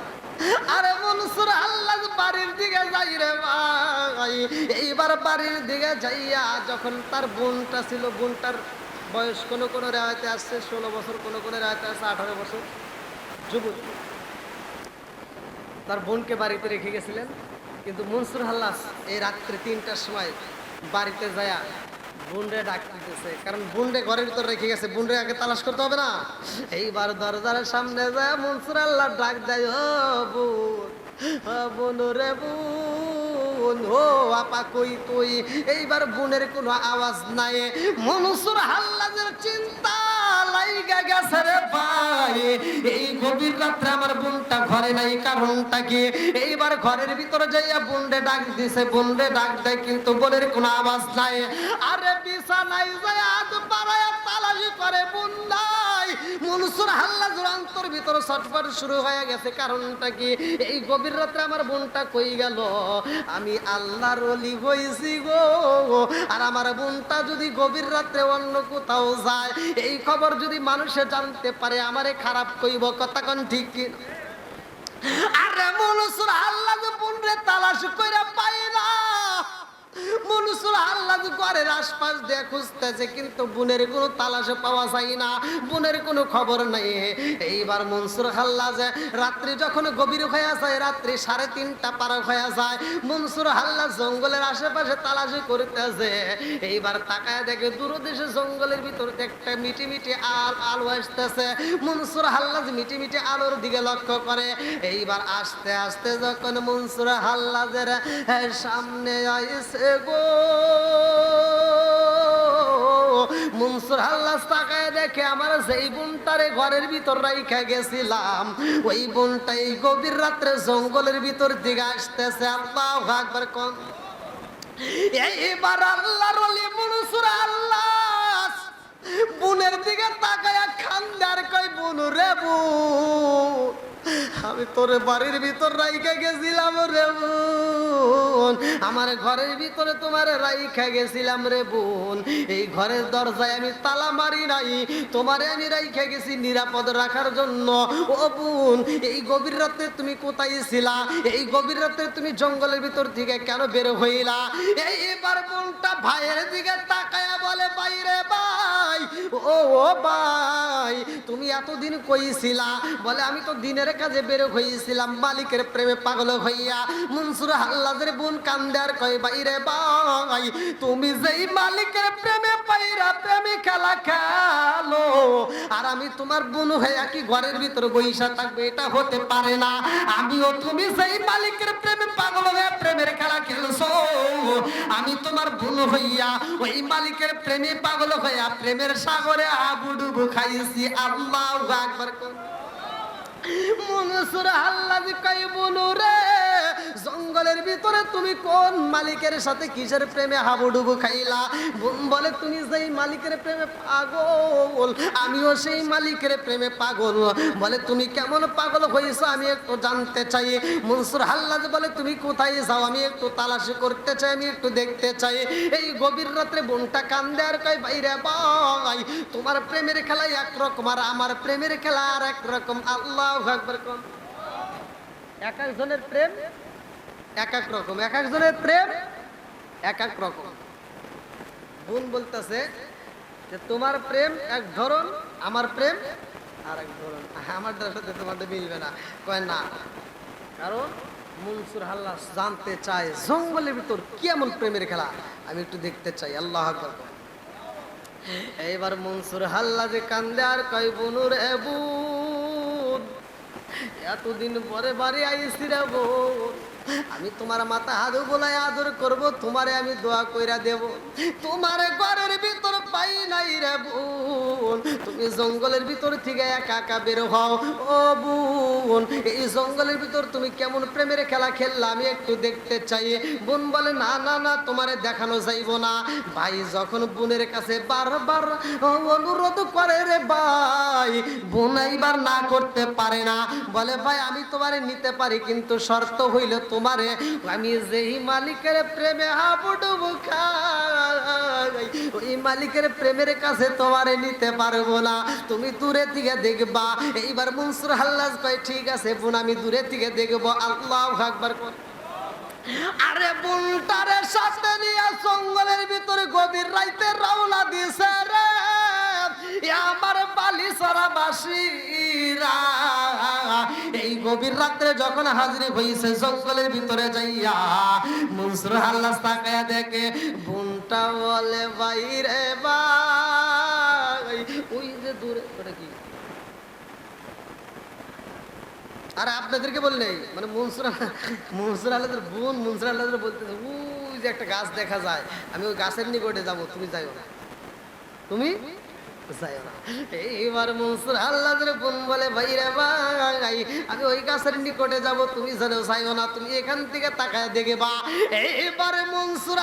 আরে মনসুর আল্লাহ বাড়ির দিকে যাই রে ভাই। এইবার বাড়ির দিকে যাইয়া যখন তার বোনটা ছিল, বোনটার বয়স কোনো কোনো রেওয়ায়তে আসছে 16 বছর, কোনো কোনো রেওয়ায়তে আসছে 18 বছর, যুবক। তার বোনকে বাড়িতে রেখে গেছিলেন। কিন্তু মনসুর হাল্লাস এই রাত্রে 3টার সময় বাড়িতে যায়া বোনরে ডাক দিতেছে, কারণ বোনরে ঘরের ভিতর রেখে গেছে, বোনরে আগে তালাশ করতে হবে না। এইবার দরজার সামনে যায় মনসুর আল্লাহ ডাক দেয়, ও বোন, বোন রে বোন, ও আপা কই তুই? এইবার বোনের কোনো আওয়াজ নাই। মনসুর হাল্লাদের চিন্তা জায়গা গেছে রে ভাই। এই গভীর রাত্রে আমার বোনটা ঘরে নাই, কারণটা কি? এইবার ঘরের ভিতরে যাইয়া বোনরে ডাক দিছে, বোনরে ডাক দেয় কিন্তু বোনের কোনো আওয়াজ নাই। আরে বিছানায় যায় হাত বাড়ায়া তালাশি করে, বোন নাই। মনসুর হাল্লাজের অন্তর ভিতরে ছটফট শুরু হয়ে গেছে, কারণটা কি? এই গভীর রাত্রে আমার বোনটা কই গেল? আমি আল্লাহর ওলি হইছি গো, আর আমার বোনটা যদি গভীর রাত্রে অন্য কোথাও যায়, এই খবর যদি মানুষে জানতে পারে আমারে খারাপ কইব, কথা কোন ঠিক কি? আরে মনসুর আল্লাহ বোনরে তালাশ কইরা পাই না। মনসুর আল্লাহ ঘরের আশপাশ দিয়ে খুঁজতেছে কিন্তু বোনের কোনো তালাশে পাওয়া যায় না, বোনের কোনো খবর নাই। এইবার মনসুর হাল্লাজ রাত্রি যখন গভীর হয়ে যায়, রাত্রি 3:30 পার হয়ে যায়, মনসুর হাল্লাজ জঙ্গলের আশেপাশে তালাশি করতেছে। এইবার তাকায় দেখে দূরদেশে জঙ্গলের ভিতর একটা মিটি মিটি আলো আসতেছে। মনসুর হাল্লাজ মিটি মিটি আলোর দিকে লক্ষ্য করে। এইবার আস্তে আস্তে যখন মনসুর হাল্লাজের সামনে আইছে গো, মনসুর হাল্লাজ তাকায় দেখে আমার যেই বোনটারে ঘরের ভিতর রাইখা গেছিলাম, ওই বোনটা এই গভীর রাত্রে জঙ্গলের ভিতর দিকে আসতেছে। আল্লাহু আকবার কোন। এইবার আল্লাহর ওলি মনসুর হাল্লাজ বোনের দিকে তাকায়া খান্দার কই, বোন রে বোন, আমি তোর বাড়ির ভিতর রাইখা গেছিলাম রে বোন, আমার ঘরের ভিতরে তোমার রাইখা গেছিলাম রে বোন। এই ঘরের দরজায় আমি তালা মারি নাই, তোমারে আমি রাইখা গেছি নিরাপদ রাখার জন্য। ও বোন, এই গভীর রাতে তুমি কোথায় ছিলা? এই গভীর রাতে তুমি জঙ্গলের ভিতর থেকে কেন বের হইলা? এইবার বোনটা ভাইয়ের দিকে তাকায়া বলে, ভাই রে ভাই, ও ভাই, তুমি এতদিন কই ছিলা? বলে আমি তো দিনের কাজে বের হইছিলাম মালিকের প্রেমে পাগল হইয়া। মনসুর হাল্লাজের বোন কান্দে আর কয়, ভাই রে ভাই, তুমি যেই মালিকের প্রেমে পাইরা প্রেমে খেলা খেলো, আর আমি তোমার বোন হইয়া কি ঘরের ভিতর বইসা থাকবে? এটা হতে পারে না। আমিও তুমি যেই মালিকের প্রেমে পাগল হয়ে প্রেমের খেলা খেলছো, আমি তোমার বোন হইয়া ওই মালিকের প্রেমে পাগল হইয়া প্রেমের সাগরে আবুডুবু খাইছি। আল্লাহু আকবার। মনসুর হাল্লাজ কই, বোন রে, জঙ্গলের ভিতরে তুমি কোন মালিকের সাথে কিসের প্রেমে হাবুডুবু খাইলা? বোন বলে, তুমি যেই মালিকের প্রেমে পাগল, আমিও সেই মালিকের প্রেমে পাগল। বলে, তুমি কেমন পাগল হইছো আমি একটু জানতে চাই। মনসুর হাল্লাজ বলে, তুমি কোথায় যাও? আমি একটু তালাশি করতে চাই, আমি একটু দেখতে চাই। এই গভীর রাত্রে বোনটা কান্দে আর কয়, ভাই রে ভাই, তোমার প্রেমের খেলা একরকম আর আমার প্রেমের খেলা আর একরকম। আল্লাহু আকবার কোন। এক একজনের প্রেম এক এক রকম, এক একজনের প্রেম এক এক রকম। বোন বলতেছে যে তোমার প্রেম এক ধরন, আমার প্রেম আর এক ধরন, আমারটার সাথে তোমারটা মিলবে না। কয় না, কারণ মনসুর হাল্লাজ জানতে চায় জঙ্গলের ভিতর কেমন প্রেমের খেলা, আমি একটু দেখতে চাই। আল্লাহু আকবার। এইবার মনসুর হাল্লাজ কান্দে আর কয়, বোন রে বোন, এতদিন পরে বাড়ি আইছি রে বোন, আমি তোমার মাথা হাত গোলায় আদর করব, তোমারে আমি দোয়া কইরা দেব। তোমার ঘরের ভিতর পাই নাই রে বোন, তুমি জঙ্গলের ভিতর থেকে একা একা বের হও। ও বোন, এই জঙ্গলের ভিতর তুমি কেমন প্রেমের খেলা খেললা আমি একটু দেখতে চাই। বোন বলে, না না না, তোমারে দেখানো যাইব না। ভাই যখন বোনের কাছে বারবার অনুরোধ করে রে ভাই, বোন এইবার না করতে পারে না। বলে, ভাই আমি তোমারে নিতে পারি, কিন্তু শর্ত হইল তোমারে আমি যেই মালিকের প্রেমে হাবুডুবু খাই, ওই মালিকের প্রেমের কাছে তোমারে নিতে পারবো না, তুমি দূরে থেকে দেখবা। এইবার মনসুর হাল্লাজ কয়, ঠিক আছে বোন, আমি দূরে থেকে দেখবো। আল্লাহু আকবার। আরে বোনটারে সাথে নিয়ে জঙ্গলের ভিতরে গভীর রাইতে রওনা দিছে রে আমার বালিছড়া বাসীরা। এই গভীর রাত্রে যখন হাজির হইছে জঙ্গলের ভিতরে যাইয়া, মনসুর হাল্লাজ তাকায়া দেখে বোনটা বলে, ভাই রে ভাই, ওই যে দূরে ওটা কি? আরে আপনাদেরকে বললে মানে মনসুর আল্লাহর বোন মনসুর আল্লাহর বলতেছে, ওই যে একটা গাছ দেখা যায়, আমি ওই গাছের নিকটে যাবো, তুমি যাইও না। তুমি যাইও না। এইবার মনসুর আল্লাহর বোন বলে ভাইরা ভাই আমি ওই গাছের নিকটে যাব, তুমি যেন যাইও না, তুমি এখান থেকে তাকায় দেখে বা। এইবার মনসুর